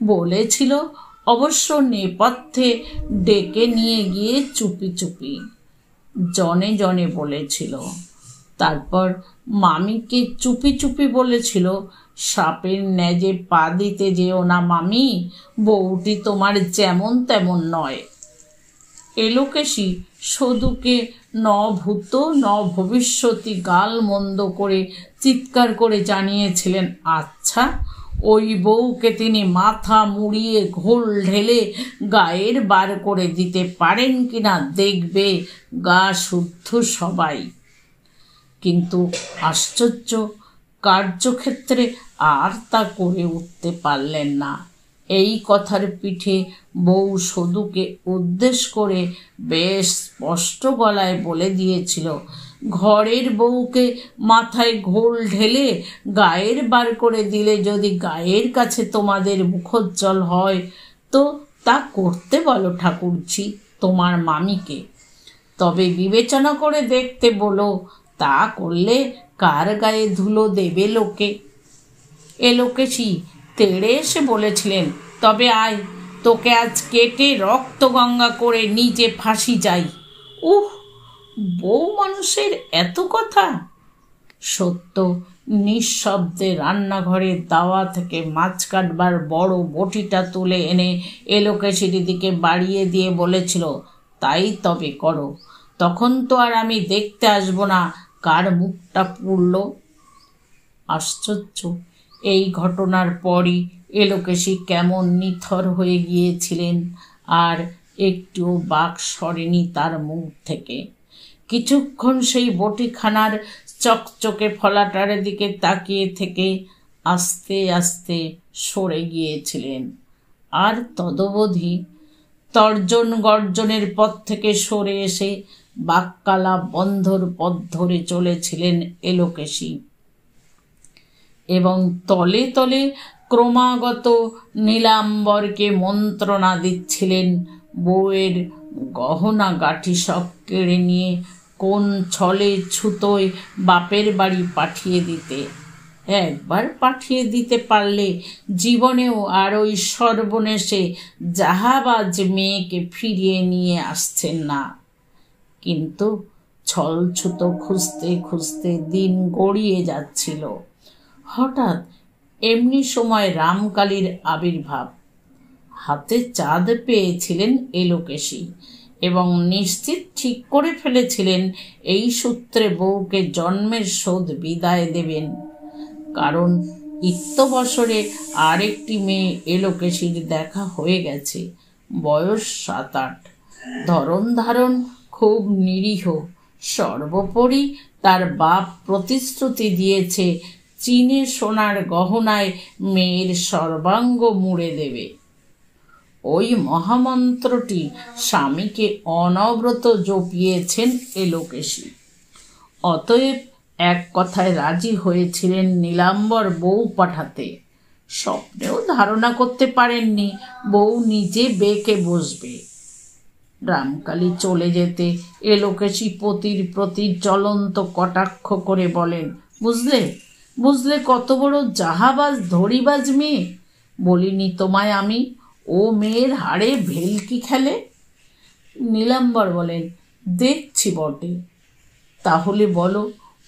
বলেছিল অবশ্য নেপথ্যে ডেকে নিয়ে গিয়ে চুপি চুপি জনে জনে বলেছিল। তারপর মামিকে চুপি চুপি বলেছিল, সাপের ন্যাজে পা দিতে যেও না মামি, বউটি তোমার যেমন তেমন নয়। এলোকেশী সদুকে ন ভূত ন ভবিষ্যতি গাল মন্দ করে চিৎকার করে জানিয়েছিলেন, আচ্ছা ওই বউকে তিনি মাথা মুড়িয়ে ঘোল ঢেলে গায়ের বার করে দিতে পারেন কিনা দেখবে গা শুদ্ধ সবাই। কিন্তু আশ্চর্য, কার্যক্ষেত্রে আর তা করে উঠতে পারলেন না। এই কথার পিঠে বউ সদুকে উদ্দেশ করে বেশ স্পষ্ট গলায় বলে দিয়েছিল, ঘরের বউকে মাথায় ঘোল ঢেলে গায়ের বার করে দিলে যদি গায়ের কাছে তোমাদের মুখোজ্জ্বল হয় তো তা করতে বলো ঠাকুরজি তোমার মামিকে। তবে বিবেচনা করে দেখতে বলো, তা করলে কার গায়ে ধুলো দেবে লোকে। এলোকেশী তেড়ে এসে বলেছিলেন, তবে আয়, তোকে আজ কেটে রক্ত গঙ্গা করে নিজে ফাঁসি যাই। উহ, বউ মানুষের এত কথা। সত্য নিঃশব্দে রান্নাঘরের দাওয়া থেকে মাছ কাটবার বড় বটিটা তুলে এনে এলোকেশীর দিকে বাড়িয়ে দিয়ে বলেছিল, তাই তবে করো, তখন তো আর আমি দেখতে আসবো না কার মুখটা পুড়ল। আশ্চর্য, এই ঘটনার পরই এলোকেশী কেমন নিথর হয়ে গিয়েছিলেন, আর একটুও বাক সরেনি তার মুখ থেকে। কিছুক্ষণ সেই বটিখানার চকচকে ফলাটার দিকে তাকিয়ে থেকে আস্তে আস্তে সরে গিয়েছিলেন। আর তদবধি তর্জন গর্জনের পথ থেকে সরে এসে বাক্কালা বন্ধর পথ ধরে চলেছিলেন এলোকেশী, এবং তলে তলে ক্রমাগত নীলাম্বরকে মন্ত্রণা দিচ্ছিলেন বউয়ের গহনা গাঁঠি সব কেড়ে নিয়ে কোন ছলে ছুতোয় বাপের বাড়ি পাঠিয়ে দিতে। একবার পাঠিয়ে দিতে পারলে জীবনেও আর ওই সর্বনেশে জাহাবাজ মেয়েকে ফিরিয়ে নিয়ে আসছেন না। কিন্তু ছলছুতো খুঁজতে খুঁজতে দিন গড়িয়ে যাচ্ছিল। হঠাৎ এমনি সময় রামকালীর আবির্ভাব। হাতে চাঁদ পেয়েছিলেন এলোকেশী এবং নিশ্চিত ঠিক করে ফেলেছিলেন এই সূত্রে বউকে জন্মের শোধ বিদায় দেবেন। কারণ ইত্যবসরে আরেকটি মেয়ে এলোকেশীর দেখা হয়ে গেছে, বয়স 7-8, ধরন ধারণ খুব নিরীহ। সর্বোপরি তার বাপ প্রতিশ্রুতি দিয়েছে চীনে সোনার গহনায় মেয়ের সর্বাঙ্গ মুড়ে দেবে। ওই মহামন্ত্রটি স্বামীকে অনবরত জপিয়েছেন এলোকেশী। অতএব এক কথায় রাজি হয়েছিলেন নীলাম্বর বউ পাঠাতে। স্বপ্নেও ধারণা করতে পারেননি বউ নিজে বেঁকে বসবে। রামকালী চলে যেতে এলোকেশী পতির প্রতি জ্বলন্ত কটাক্ষ করে বলেন, বুঝলে বুঝলে কত বড় জাহাবাজ ধরিবাজ মেয়ে। বলিনি তোমায় আমি, ও মেয়ের হাড়ে ভেলকি খেলে। নীলাম্বর বলেন, দেখছি বটে। তাহলে বলো,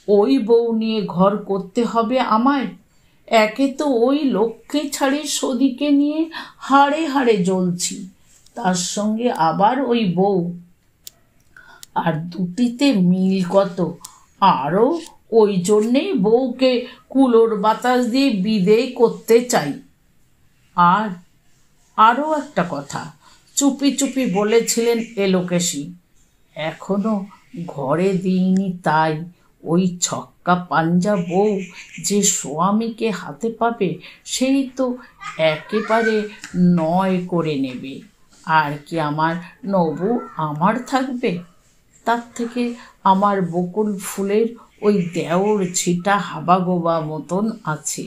ওই বউ নিয়ে ঘর করতে হবে আমায়? একে তো ওই লক্ষ্মী ছাড়ি সদিকে নিয়ে হাড়ে হাড়ে জ্বলছি, তার সঙ্গে আবার ওই বউ, আর দুটিতে মিল কত। আরও ওই জন্যেই বউকে কুলোর বাতাস দিয়ে বিদেয় করতে চাই। আর আরও একটা কথা চুপি চুপি বলেছিলেন এলোকেশী, এখনো ঘরে দিইনি, তাই ওই ছক্কা পাঞ্জা বউ যে স্বামীকে হাতে পাবে সেই তো একেবারে নয় করে নেবে। আর কি আমার নবু আমার থাকবে? তার থেকে আমার বকুল ফুলের ওই দেওর ছিটা হাবাগোবা মতন আছে।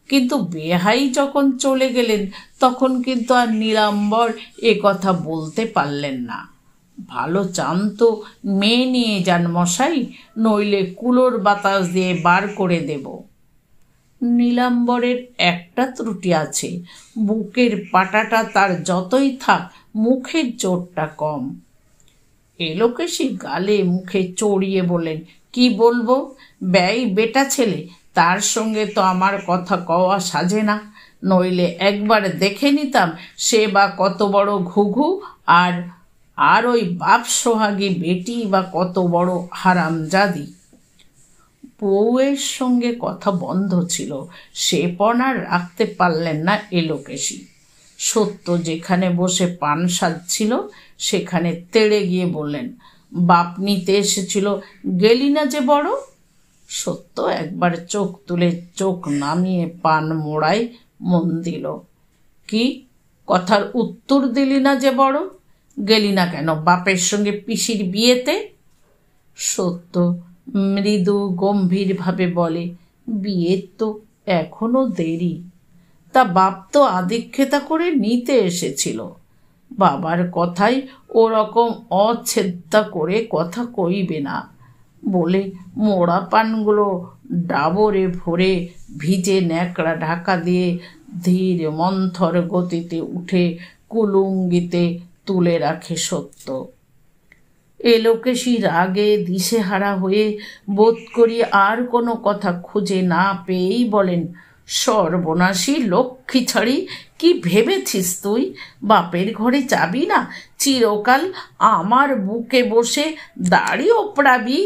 কিন্তু বেহাই যখন চলে গেলেন তখন কিন্তু আর নীলাম্বর এ কথা বলতে পারলেন না। ভালো চান তো মেয়ে নিয়ে যান মশাই, নইলে কুলোর বাতাস দিয়ে বার করে দেব। নীলাম্বরের একটা ত্রুটি আছে, বুকের পাটাটা তার যতই থাক মুখের জোরটা কম। এলোকেশী গালে মুখে চড়িয়ে বললেন, কি বলবো, ব্যয় বেটা ছেলে, তার সঙ্গে তো আমার কথা কওয়া সাজে না, নইলে একবার দেখে নিতাম সে বা কত বড় ঘুঘু, আর ওই বাপ সোহাগী বেটি বা কত বড় হারামজাদি। বউয়ের সঙ্গে কথা বন্ধ ছিল, সে পণ আর রাখতে পারলেন না এলোকেশী। সত্য যেখানে বসে পান সাজছিল সেখানে তেড়ে গিয়ে বললেন, বাপ নিতে এসেছিল, গেলি না যে বড়। সত্য একবার চোখ তুলে চোখ নামিয়ে পান মোড়ায় মন দিল। কি কথার উত্তর দিলি না যে বড়? গেলি না কেন বাপের সঙ্গে পিসির বিয়েতে? সত্য মৃদু গম্ভীরভাবে বলে, বিয়ের তো এখনো দেরি। তা বাপ তো আদিক্ষেতা করে নিতে এসেছিল, বাবার কথাই ওরকম অছেদ্দা করে কথা কইবে না বলে মোড়া পানগুলো ডাবরে ভরে ভিজে ন্যাকড়া ঢাকা দিয়ে ধীর মন্থর গতিতে উঠে কুলুঙ্গিতে তুলে রাখে সত্য। এলোকেশী রাগে দিশেহারা হয়ে বোধ করি আর কোনো কথা খুঁজে না পেয়েই বলেন, সর্বনাশী লক্ষ্মী ছাড়ি, কি ভেবেছিস তুই বাপের ঘরে যাবি না, চিরকাল আমার বুকে বসে দাড়ি ওপড়াবি?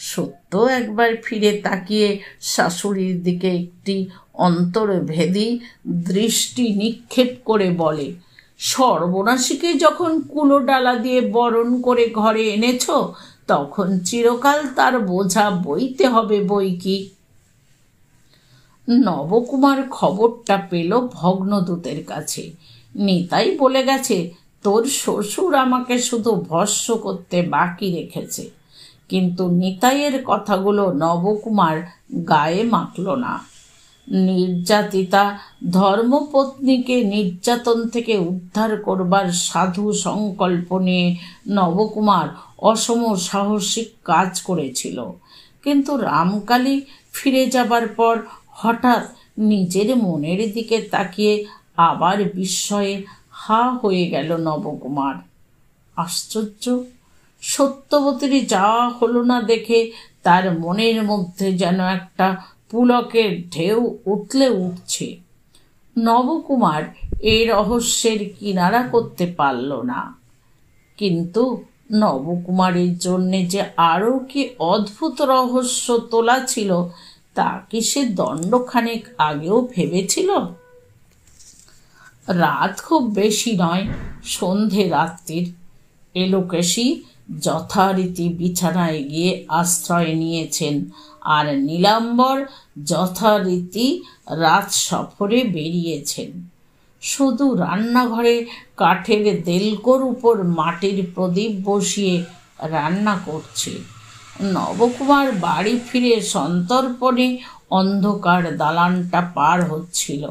সত্য একবার ফিরে তাকিয়ে শাশুড়ির দিকে একটি অন্তর্ভেদী দৃষ্টি নিক্ষেপ করে বলে, সর্বনাশীকে যখন কুলো ডালা দিয়ে বরণ করে ঘরে এনেছ, তখন চিরকাল তার বোঝা বইতে হবে বই কি। নবকুমার খবরটা পেল ভগ্নদূতের কাছে। নিতাই বলে গেছে, তোর শ্বশুর আমাকে শুধু ভস্য করতে বাকি রেখেছে। কিন্তু নিতাইয়ের কথাগুলো নবকুমার গায়ে মাখল না। নির্যাতিতা ধর্মপত্নীকে নির্যাতন থেকে উদ্ধার করবার সাধু সংকল্প নিয়ে নবকুমার অসম সাহসিক কাজ করেছিল। কিন্তু রামকালী ফিরে যাবার পর হঠাৎ নিজের মনের দিকে তাকিয়ে আবার বিস্ময়ে হা হয়ে গেল নবকুমার। আশ্চর্য, সত্যবতীর যাওয়া হলো না দেখে তার মনের মধ্যে যেন একটা পুলকের ঢেউ উঠলে উঠছে। নবকুমার এই রহস্যের কিনারা করতে পারল না। কিন্তু নবকুমারের জন্যে যে আরও কি অদ্ভুত রহস্য তোলা ছিল তা কি সে দণ্ডখানেক আগেও ভেবেছিল? রাত খুব বেশি নয়, সন্ধে রাত্রির। এলোকেশী যথারীতি বিছানায় গিয়ে আশ্রয় নিয়েছেন, আর নীলাম্বর যথারীতি রাত সফরে বেরিয়েছেন। শুধু রান্নাঘরে কাঠের দেলকোর উপর মাটির প্রদীপ বসিয়ে রান্না করছে। নবকুমার বাড়ি ফিরে সন্তর্পণে অন্ধকার দালানটা পার হচ্ছিল।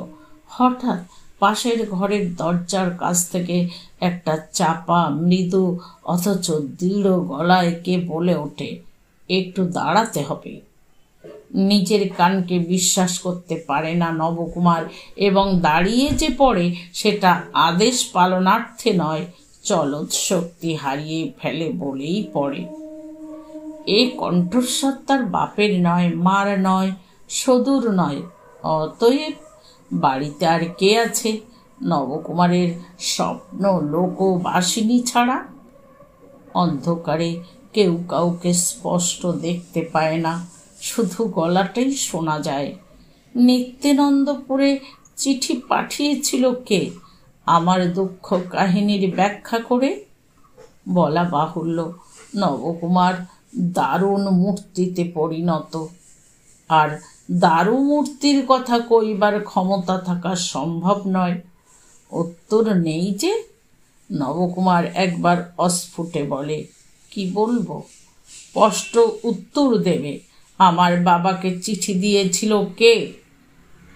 হঠাৎ পাশের ঘরের দরজার কাছ থেকে একটা চাপা মৃদু অথচ দৃঢ় গলায় কে বলে ওঠে, একটু দাঁড়াতে হবে। নিজের কানকে বিশ্বাস করতে পারে না নবকুমার, এবং দাঁড়িয়ে যে পড়ে সেটা আদেশ পালনার্থে নয়, চলৎ শক্তি হারিয়ে ফেলে বলেই পড়ে। এই কণ্ঠস্বর তার বাপের নয়, মার নয়, সদূর নয়। অতএব বাড়িতে আর কে আছে নবকুমারের স্বপ্ন লোকবাসিনী ছাড়া? অন্ধকারে কেউ কাউকে স্পষ্ট দেখতে পায় না, শুধু গলাটাই শোনা যায়। নিত্যানন্দপুরে চিঠি পাঠিয়েছিল কে আমার দুঃখ কাহিনীর ব্যাখ্যা করে? বলা বাহুল্য, নবকুমার দারুণ মূর্তিতে পরিণত, আর দারু মূর্তির কথা কইবার ক্ষমতা থাকা সম্ভব নয়। উত্তর নেই যে। নবকুমার একবার অস্ফুটে বলে, কি বলবো? স্পষ্ট উত্তর দেবে, আমার বাবাকে চিঠি দিয়েছিল কে?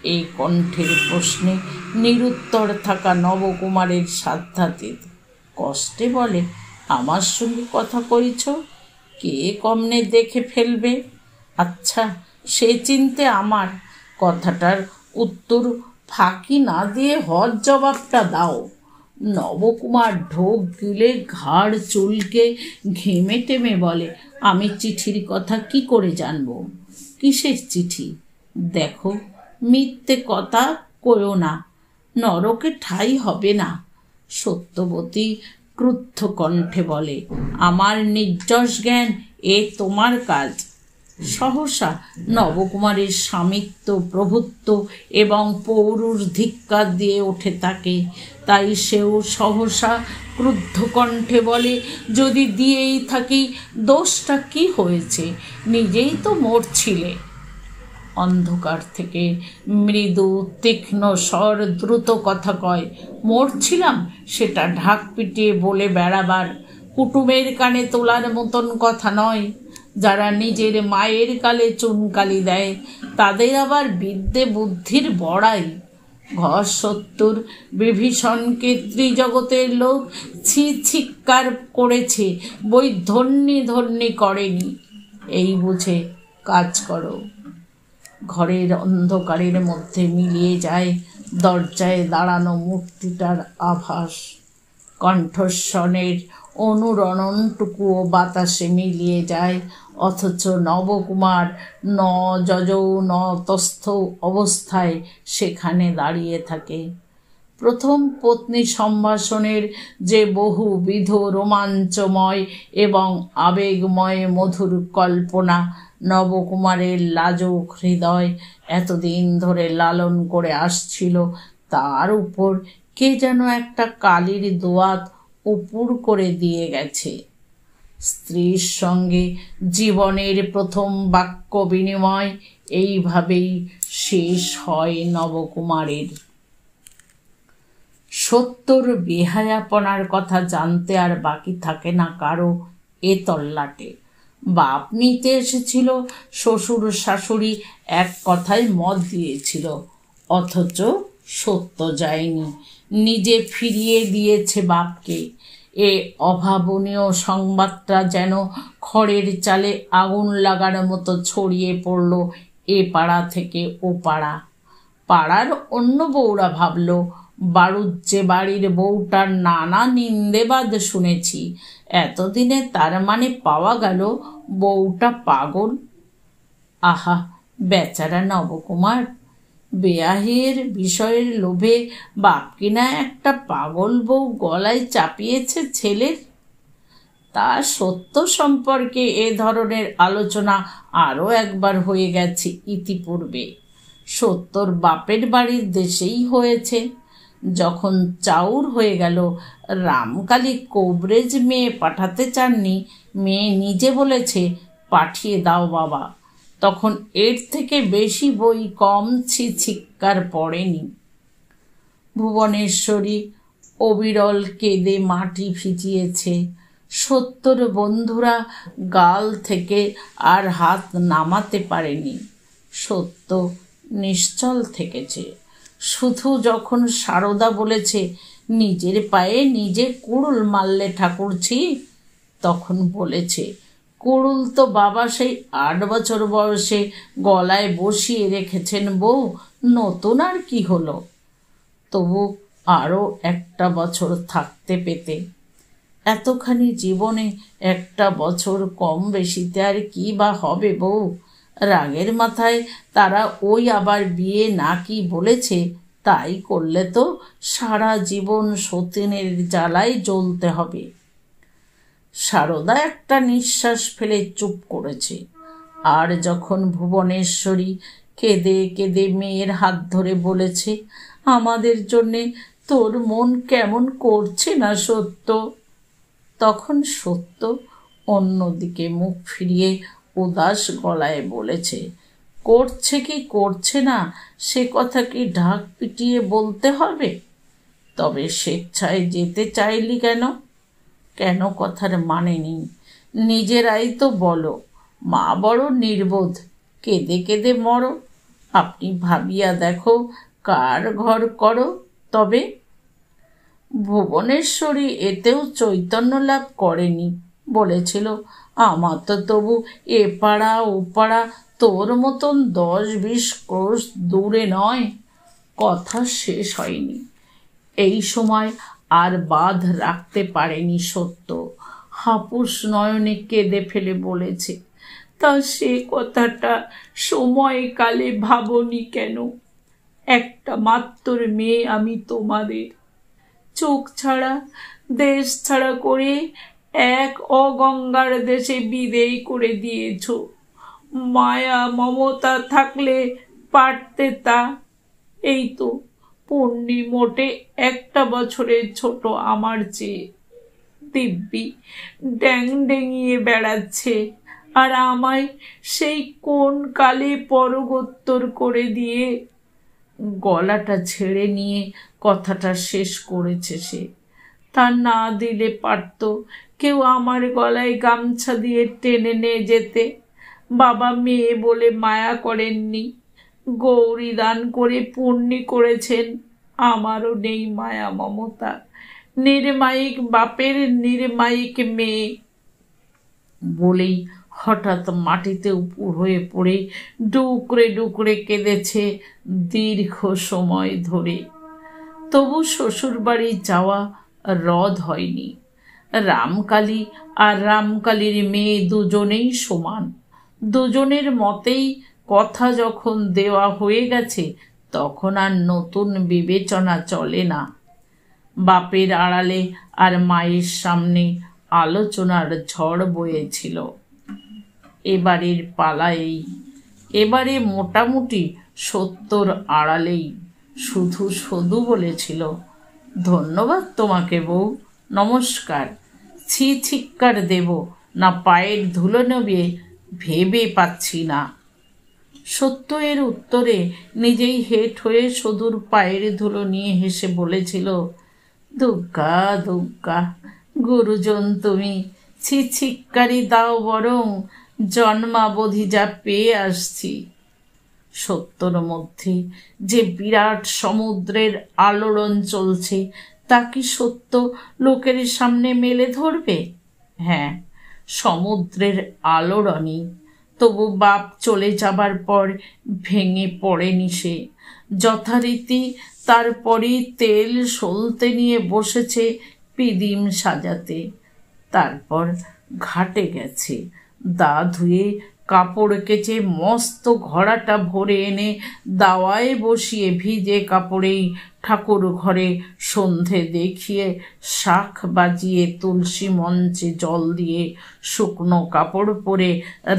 এই কণ্ঠের প্রশ্নে নিরুত্তর থাকা নবকুমারের সাধ্যাতীত কষ্টে বলে, আমার সঙ্গে কথা কইছ, কে কমনে দেখে ফেলবে? আচ্ছা, সে চিনতে আমার কথাটার উত্তর ফাঁকি না দিয়ে হজ জবাবটা দাও। নবকুমার ঢোক গিলে ঘাড় চুলকে ঘেমে টেমে বলে, আমি চিঠির কথা কি করে জানবো? কিসের চিঠি? দেখো, মিথ্যে কথা কয়ো না, নরকে ঠাঁই হবে না। সত্যবতী ক্রুদ্ধ কণ্ঠে বলে, আমার নির্যশ জ্ঞান এ তোমার কাজ। সহসা নবকুমারের স্বামিত্ব, প্রভুত্ব এবং পৌরুষ ধিক্কার দিয়ে ওঠে তাকে। তাই সেও সহসা ক্রুদ্ধ কণ্ঠে বলে, যদি দিয়েই থাকি দোষটা কি হয়েছে? নিজেই তো মরছিলে। অন্ধকার থেকে মৃদু তীক্ষ্ণ স্বর দ্রুত কথা কয়, মরছিলাম সেটা ঢাক পিটিয়ে বলে বেড়াবার, কুটুমের কানে তোলার মতন কথা নয়। যারা নিজের মায়ের গালে চুনকালি দেয় তাদের আবার বিদ্যে বুদ্ধির বড়াই। ঘর 70 বিভীষণকে ত্রিজগতের লোক ছি ছিক্কার করেছে, বই ধন্যি ধন্যি করেনি। এই বুঝে কাজ করো। ঘরের অন্ধকারের মধ্যে মিলিয়ে যায় দরজায় দাঁড়ানো মূর্তিটার আভাস। কণ্ঠস্বরের অনুরণনটুকুও বাতাসে মিলিয়ে যায়, অথচ নবকুমার যজৌনতস্থ অবস্থায় সেখানে দাঁড়িয়ে থাকে। প্রথম পত্নী সম্ভাষণের যে বহুবিধ রোমাঞ্চময় এবং আবেগময় মধুর কল্পনা নবকুমারের লাজুক হৃদয় এতদিন ধরে লালন করে আসছিল, তার উপর কে যেন একটা কালির দোয়াত উপুর করে দিয়ে গেছে। স্ত্রীর সঙ্গে জীবনের প্রথম বাক্য বিনিময় এইভাবেই শেষ হয় নবকুমারের। 70 বেহায়াপনার কথা জানতে আর বাকি থাকে না কারো এ তল্লাটে। বাপ নিতে এসেছিল, শ্বশুর শাশুড়ি এক কথায় মত দিয়েছিল, অথচ সত্য যায়নি, নিজে ফিরিয়ে দিয়েছে বাপকে। এ অভাবনীয় সংবাদটা যেন খড়ের চালে আগুন লাগার মতো ছড়িয়ে পড়ল এ পাড়া থেকে ও পাড়া। পাড়ার অন্য বউরা ভাবল, বাড়ুজ্জে বাড়ির বউটার নানা নিন্দেবাদ শুনেছি, এতদিনে তার মানে পাওয়া গেল বউটা পাগল। আহা, বেচারা নবকুমার! বেয়াহের বিষয়ের লোভে বাপ কিনা একটা পাগল বউ গলায় চাপিয়েছে ছেলের। তা সত্য সম্পর্কে এ ধরনের আলোচনা আরও একবার হয়ে গেছে ইতিপূর্বে। সত্যর বাপের বাড়ির দেশেই হয়েছে। যখন চাউর হয়ে গেল, রামকালী কোবরেজ মেয়ে পাঠাতে চাননি, মেয়ে নিজে বলেছে পাঠিয়ে দাও বাবা, তখন এর থেকে বেশি বই কম ছিক্কার পড়েনি। ভুবনেশ্বরী অবিরল কেঁদে মাটি ভিজিয়েছে। 70 বন্ধুরা গাল থেকে আর হাত নামাতে পারেনি। সত্য নিশ্চল থেকেছে। শুধু যখন সারদা বলেছে, নিজের পায়ে নিজে কুড়ুল মারলে ঠাকুরছি, তখন বলেছে, কুড়ুল তো বাবা সেই 8 বছর বয়সে গলায় বসিয়ে রেখেছেন বউ, নতুন আর কি হলো? তবু আরও একটা বছর থাকতে পেতে। এতখানি জীবনে একটা বছর কম বেশিতে আর কি বা হবে বউ? রাগের মাথায় তারা ওই আবার বিয়ে না কি বলেছে, তাই করলে তো সারা জীবন সতীনের জ্বালায় জ্বলতে হবে। সারদা একটা নিঃশ্বাস ফেলে চুপ করেছে। আর যখন ভুবনেশ্বরী কেঁদে কেঁদে মেয়ের হাত ধরে বলেছে, আমাদের জন্যে তোর মন কেমন করছে না সত্য, তখন সত্য অন্যদিকে মুখ ফিরিয়ে উদাস গলায় বলেছে, করছে কি করছে না সে কথা কি ঢাক পিটিয়ে বলতে হবে? তবে স্বেচ্ছায় যেতে চাইলি কেন? কেন কথার মানে নেই, নিজেরাই তো বলো। মা বড় নির্বোধ, কেঁদে কেঁদে মরো। আপনি ভাবিয়া দেখো কার ঘর করো তবে? ভুবনেশ্বরী এতেও চৈতন্য লাভ করেনি। বলেছিল, আমার তো তবু এ পাড়া ও পাড়া তোর মতন 10-20 ক্রোশ দূরে নয়। কথা শেষ হয়নি। এই সময় আর বাঁধ রাখতে পারেনি সত্য। হাপুস নয়নে কেঁদে ফেলে বলেছে, তা সে কথাটা সময়কালে ভাবনি কেন? একটা মাত্র মেয়ে আমি তোমাদের। চোখ ছাড়া দেশ ছাড়া করে এক অগঙ্গার দেশে বিদেয় করে দিয়েছ। মায়া মমতা থাকলে পারতে তা। এই তো পূর্ণি মোটে 1 বছরের ছোট আমার চেয়ে। দিব্যি ড্যাং ডেঙিয়ে বেড়াচ্ছে, আর আমায় সেই কোন কালে পরগোত্তর করে দিয়ে। গলাটা ছেড়ে নিয়ে কথাটা শেষ করেছে সে। তা না দিলে পারত কেউ আমার গলায় গামছা দিয়ে টেনে নিয়ে যেতে। বাবা মেয়ে বলে মায়া করেননি, গৌরী দান করে পুণ্যি করেছেন। আমারও নেই মায়া মমতা। নির্মায়িক বাপের নির্মায়িক মেয়ে। বলেই হঠাৎ মাটিতে উপুর হয়ে পড়ে ডুকরে ডুকরে কেঁদেছে দীর্ঘ সময় ধরে। তবু শ্বশুরবাড়ি যাওয়া রদ হয়নি। রামকালী আর রামকালীর মেয়ে দুজনেই সমান। দুজনের মতেই কথা যখন দেওয়া হয়ে গেছে, তখন আর নতুন বিবেচনা চলে না। বাপের আড়ালে আর মায়ের সামনে আলোচনার ঝড় বয়েছিল। এবারের পালায়েই, এবারে মোটামুটি সত্যর আড়ালেই শুধু শুধু বলেছিল, ধন্যবাদ তোমাকে বউ, নমস্কার। ছি ছিক্কার দেব না পায়ের ধুলো নেবে ভেবে পাচ্ছি না। সত্য এর উত্তরে নিজেই হেঁট হয়ে সদুর পায়ের ধুলো নিয়ে হেসে বলেছিল, দুগ্গা দুগ্গা, গুরুজন তুমি। ছি ছিক্কারি দাও বরং, জন্মাবধি যা পেয়ে আসছি। সত্যর মধ্যে যে বিরাট সমুদ্রের আলোড়ন চলছে, তা কি সত্য লোকের সামনে মেলে ধরবে? হ্যাঁ, সমুদ্রের আলোড়নই। তবু বাপ চলে যাবার পর ভেঙে পড়েনি সে। যথারীতি তারপরই তেল সলতে নিয়ে বসেছে পিদিম সাজাতে। তারপর ঘাটে গেছে, দা ধুয়ে কাপড় কেচে মস্ত ঘড়াটা ভরে এনে দাওয়ায় বসিয়ে ভিজে কাপড়েই ঠাকুর ঘরে সন্ধে দেখিয়ে শাঁখ বাজিয়ে তুলসী মঞ্চে জল দিয়ে শুকনো কাপড় পরে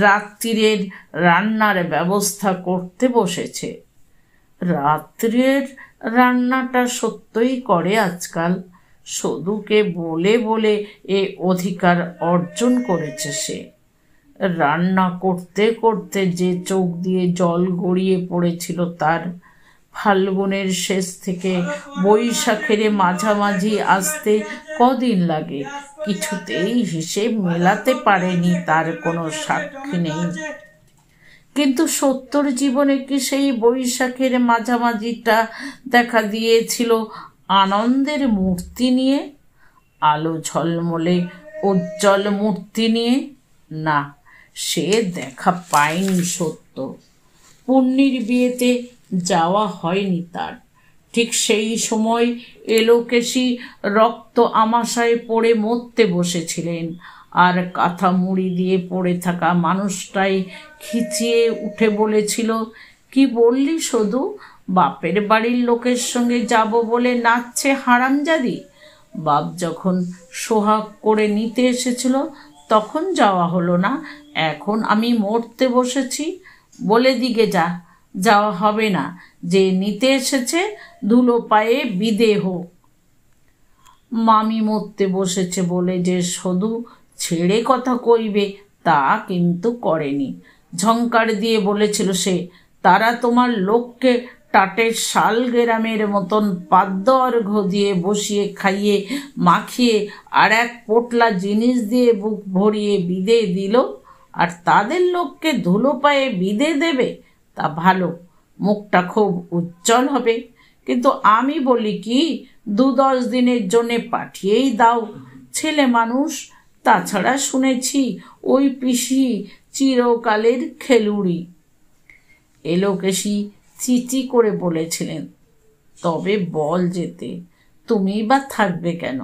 রাত্রিরের রান্নার ব্যবস্থা করতে বসেছে। রাত্রের রান্নাটা সত্যই করে আজকাল। সদুকে বলে বলে এ অধিকার অর্জন করেছে সে। রান্না করতে করতে যে চোখ দিয়ে জল গড়িয়ে পড়েছিল তার। ফাল্গুনের শেষ থেকে বৈশাখের মাঝামাঝি আসতে কদিন লাগে, কিছুতেই হিসেব মেলাতে পারেনি, তার কোনো সাক্ষী নেই। কিন্তু সত্যর জীবনে কি সেই বৈশাখের মাঝামাঝিটা দেখা দিয়েছিল আনন্দের মূর্তি নিয়ে, আলো ঝলমলে উজ্জ্বল মূর্তি নিয়ে? না, সে দেখা পায়নি সত্য। পুণ্যির বিয়েতে যাওয়া হয়নি তার। ঠিক সেই সময় এলোকেশী রক্ত আমাশায় পড়ে মরতে বসেছিলেন, আর কাঁথা মুড়ি দিয়ে পড়ে থাকা মানুষটাই খিচিয়ে উঠে বলেছিল, কি বললি শুধু? বাপের বাড়ির লোকের সঙ্গে যাব বলে নাচছে হারামজাদি। বাপ যখন সোহাগ করে নিতে এসেছিল তখন যাওয়া হলো না, এখন আমি মরতে বসেছি। বলে দিকে যাওয়া হবে না। যে নিতে এসেছে ধুলো পায়ে বিদে হোক। মামি মরতে বসেছে বলে যে শুধু ছেড়ে কথা কইবে তা কিন্তু করেনি। ঝংকার দিয়ে বলেছিল সে, তারা তোমার লোককে টাটের শাল গেরামের মতন পাদ্য অর্ঘ্য দিয়ে বসিয়ে খাইয়ে মাখিয়ে আর এক পোটলা জিনিস দিয়ে বুক ভরিয়ে বিদে দিল, আর তাদের লোককে ধুলো পায়ে বিদে দেবে? তা ভালো, মুখটা খুব উজ্জ্বল হবে। কিন্তু আমি বলি কি, দু-দশ দিনের জন্যে পাঠিয়েই দাও, ছেলে মানুষ। তাছাড়া শুনেছি ওই পিসি চিরকালের খেলুড়ি। এলোকেশী চিচি করে বলেছিলেন, তবে বল যেতে, তুমি বা থাকবে কেন?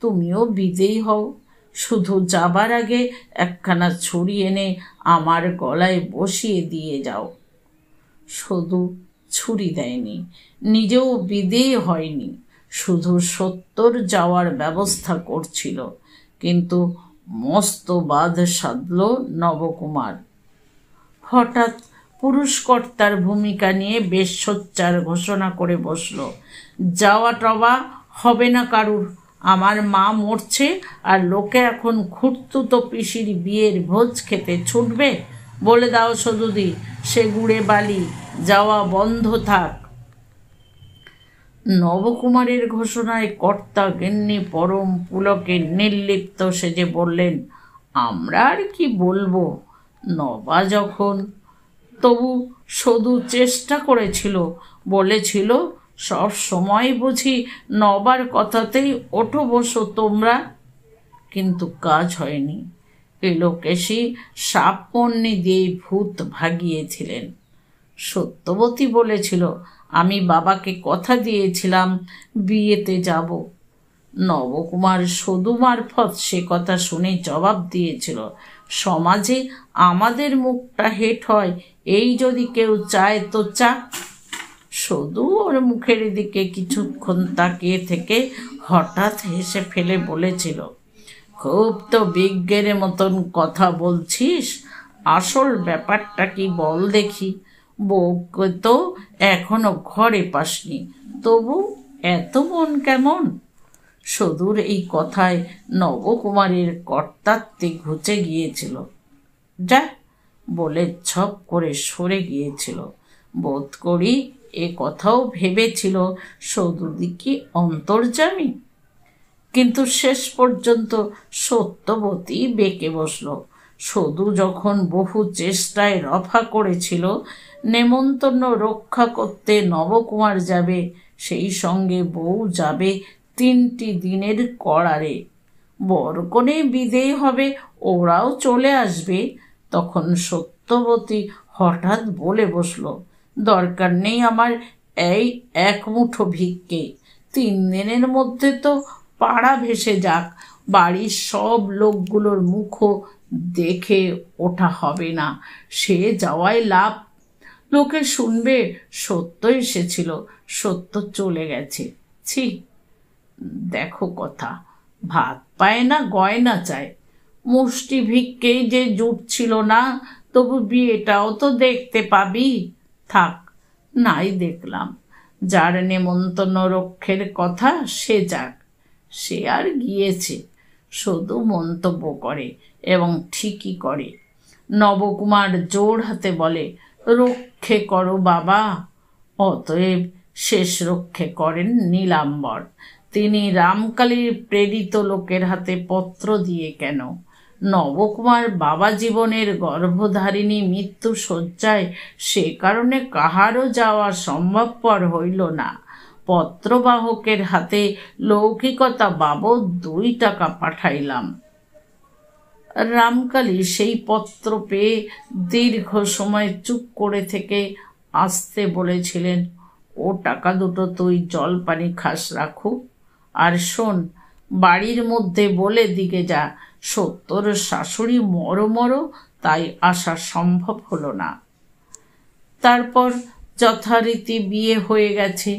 তুমিও বিদেয়ী হও। শুধু যাবার আগে একখানা ছুরি এনে আমার গলায় বসিয়ে দিয়ে যাও। শুধু ছুরি দেয়নি, নিজেও বিদেয় হয়নি, শুধু সত্তর যাওয়ার ব্যবস্থা করছিল। কিন্তু মস্ত বাঁধ সাধল নবকুমার। হঠাৎ পুরুষকর্তার ভূমিকা নিয়ে বেশ সোচ্চার ঘোষণা করে বসল, যাওয়া টওয়া হবে না কারুর। আমার মা মরছে, আর লোকে এখন খুঁড়তুতো পিসির বিয়ের ভোজ খেতে ছুটবে। বলে দাও সদুদি, সে গুড়ে বালি, যাওয়া বন্ধ থাক। নবকুমারের ঘোষণায় কর্তা গিন্নি পরম পুলকে নির্লিপ্ত সেজে বললেন, আমরা আর কি বলবো, নবা যখন। তবু সদু চেষ্টা করেছিল, বলেছিল, সব সময় বুঝি নবার কথাতেই ওঠো বসো তোমরা। কিন্তু কাজ হয়নি। এলোকেশী সাপমন্নি দিয়ে ভূত ভাগিয়েছিলেন। সত্যবতী বলেছিল, আমি বাবাকে কথা দিয়েছিলাম বিয়েতে যাব। নবকুমার সদু মারফত সে কথা শুনে জবাব দিয়েছিল, সমাজে আমাদের মুখটা হেট হয়, এই যদি কেউ চায় তো চাক। সদু ওর মুখের দিকে কিছুক্ষণ তাকিয়ে থেকে হঠাৎ হেসে ফেলে বলেছিল, খুব তো বিজ্ঞের মতন কথা বলছিস, আসল ব্যাপারটা কি বল দেখি। বউকে তো এখনো ঘরে পাসনি, তবু এত মন কেমন? সদুর এই কথায় নবকুমারের কর্তাত্বে ঘুচে গিয়েছিল। যা বলে ছপ করে সরে গিয়েছিল। বোধ করি এ কথাও ভেবেছিল সদুদি কি অন্তর্যামী। কিন্তু শেষ পর্যন্ত সত্যবতী বেঁকে বসল। সদু যখন বহু চেষ্টায় রফা করেছিল নেমন্তন্ন রক্ষা করতে নবকুমার যাবে, সেই সঙ্গে বউ যাবে 3টি দিনের কড়ারে, বরকনে বিদেয় হবে, ওরাও চলে আসবে, তখন সত্যবতী হঠাৎ বলে বসল, দরকার নেই আমার এই এক মুঠো ভিক্ষে, 3 দিনের মধ্যে তো পাড়া ভেসে যাক, বাড়ির সব লোকগুলোর মুখও দেখে ওঠা হবে না, সে যাওয়ায় লাভ। লোকে শুনবে সত্য এসেছিল, সত্য চলে গেছে। ছি, দেখো কথা, ভাত পায় না গয়না চায়। মুষ্টি ভিক্ষেই যে জুটছিল না, তবু বিয়েটাও তো দেখতে পাবি। থাক, নাই দেখলাম। যার নেমন্তন্ন রক্ষের কথা সে যাক। সে আর গিয়েছে, শুধু মন্তব্য করে, এবং ঠিকই করে। নবকুমার জোর হাতে বলে, রক্ষে করো বাবা। অতএব শেষ রক্ষে করেন নীলাম্বর। তিনি রামকালীর প্রেরিত লোকের হাতে পত্র দিয়ে কেন? নবকুমার বাবা জীবনের গর্ভধারিণী মৃত্যু শয্যায়, সে কারণে কাহারও যাওয়া সম্ভবপর হইল না। পত্রবাহকের হাতে লৌকিকতা বাবদ 2 টাকা পাঠাইলাম। রামকালী সেই পত্র পেয়ে দীর্ঘ সময় চুপ করে থেকে আসতে বলেছিলেন, ও টাকা দুটো তুই জল পানি খাস রাখু। আর শোন, বাড়ির মধ্যে বলে দিকে যা, সত্যর শাশুড়ি মরো, তাই আসা সম্ভব হলো না। তারপর যথারীতি বিয়ে হয়ে গেছে।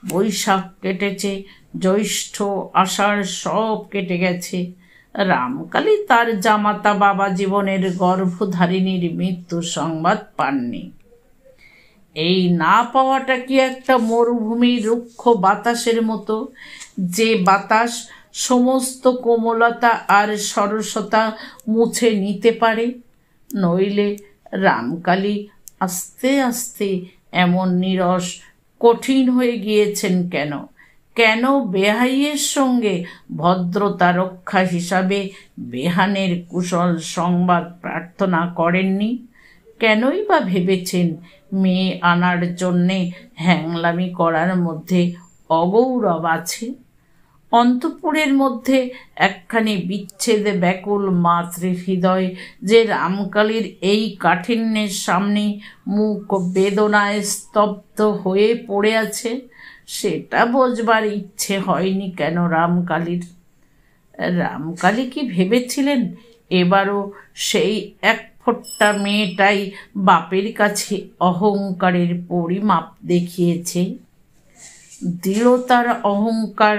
বৈশাখ কেটেছে, জ্যৈষ্ঠ আষাঢ় সব কেটে গেছে। রামকালী তার জামাতা বাবা জীবনের গর্ভধারিণীর মৃত্যু সংবাদ পাননি। এই না পাওয়াটা কি একটা মরুভূমির রুক্ষ বাতাসের মতো, যে বাতাস সমস্ত কোমলতা আর সরসতা মুছে নিতে পারে? নইলে রামকালী আস্তে আস্তে এমন নীরস কঠিন হয়ে গিয়েছেন কেন? কেন বেহাইয়ের সঙ্গে ভদ্রতা রক্ষা হিসাবে বেহানের কুশল সংবাদ প্রার্থনা করেননি? কেনই বা ভেবেছেন মেয়ে আনার জন্যে হ্যাংলামি করার মধ্যে অগৌরব আছে। অন্তঃপুরের মধ্যে একখানি বিচ্ছেদে ব্যাকুল মাতৃহৃদয় যে রামকালীর এই কাঠিন্যের সামনে মুখ বেদনায় স্তব্ধ হয়ে পড়ে আছে, সেটা বোঝবার ইচ্ছে হয়নি কেন রামকালীর? রামকালী কি ভেবেছিলেন এবারও সেই এক ফোঁটা মেয়েটাই বাপের কাছে অহংকারের পরিমাপ দেখিয়েছে? দৃঢ়তার অহংকার,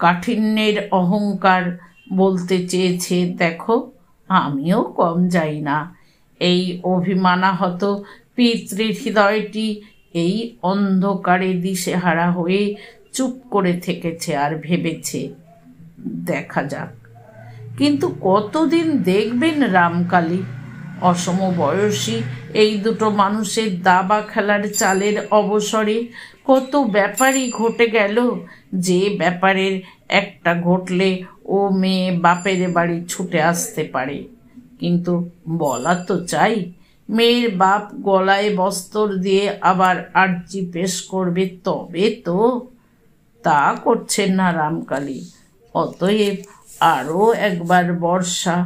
কাঠিন্যের অহংকার বলতে চেয়েছে, দেখো আমিও কম যাই না। এই অভিমানাহত পিতৃহৃদয়টি এই অন্ধকারে দিশেহারা হয়ে চুপ করে থেকেছে আর ভেবেছে, দেখা যাক। কিন্তু কতদিন দেখবেন রামকালী? অসমবয়সী এই দুটো মানুষের দাবা খেলার চালের অবসরে কত ব্যাপারই ঘটে গেল, যে ব্যাপারের একটা ঘটলে ও মেয়ে বাপের বাড়ি ছুটে আসতে পারে। কিন্তু বলা তো চাই, মেয়ের বাপ গলায় বস্তর দিয়ে আবার আর্জি পেশ করবে, তবে তো। তা করছেন না রামকালী। অতএব আরও একবার বর্ষা,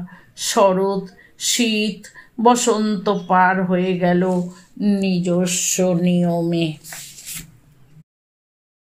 শরৎ, শীত, বসন্ত পার হয়ে গেল নিজস্ব নিয়মে।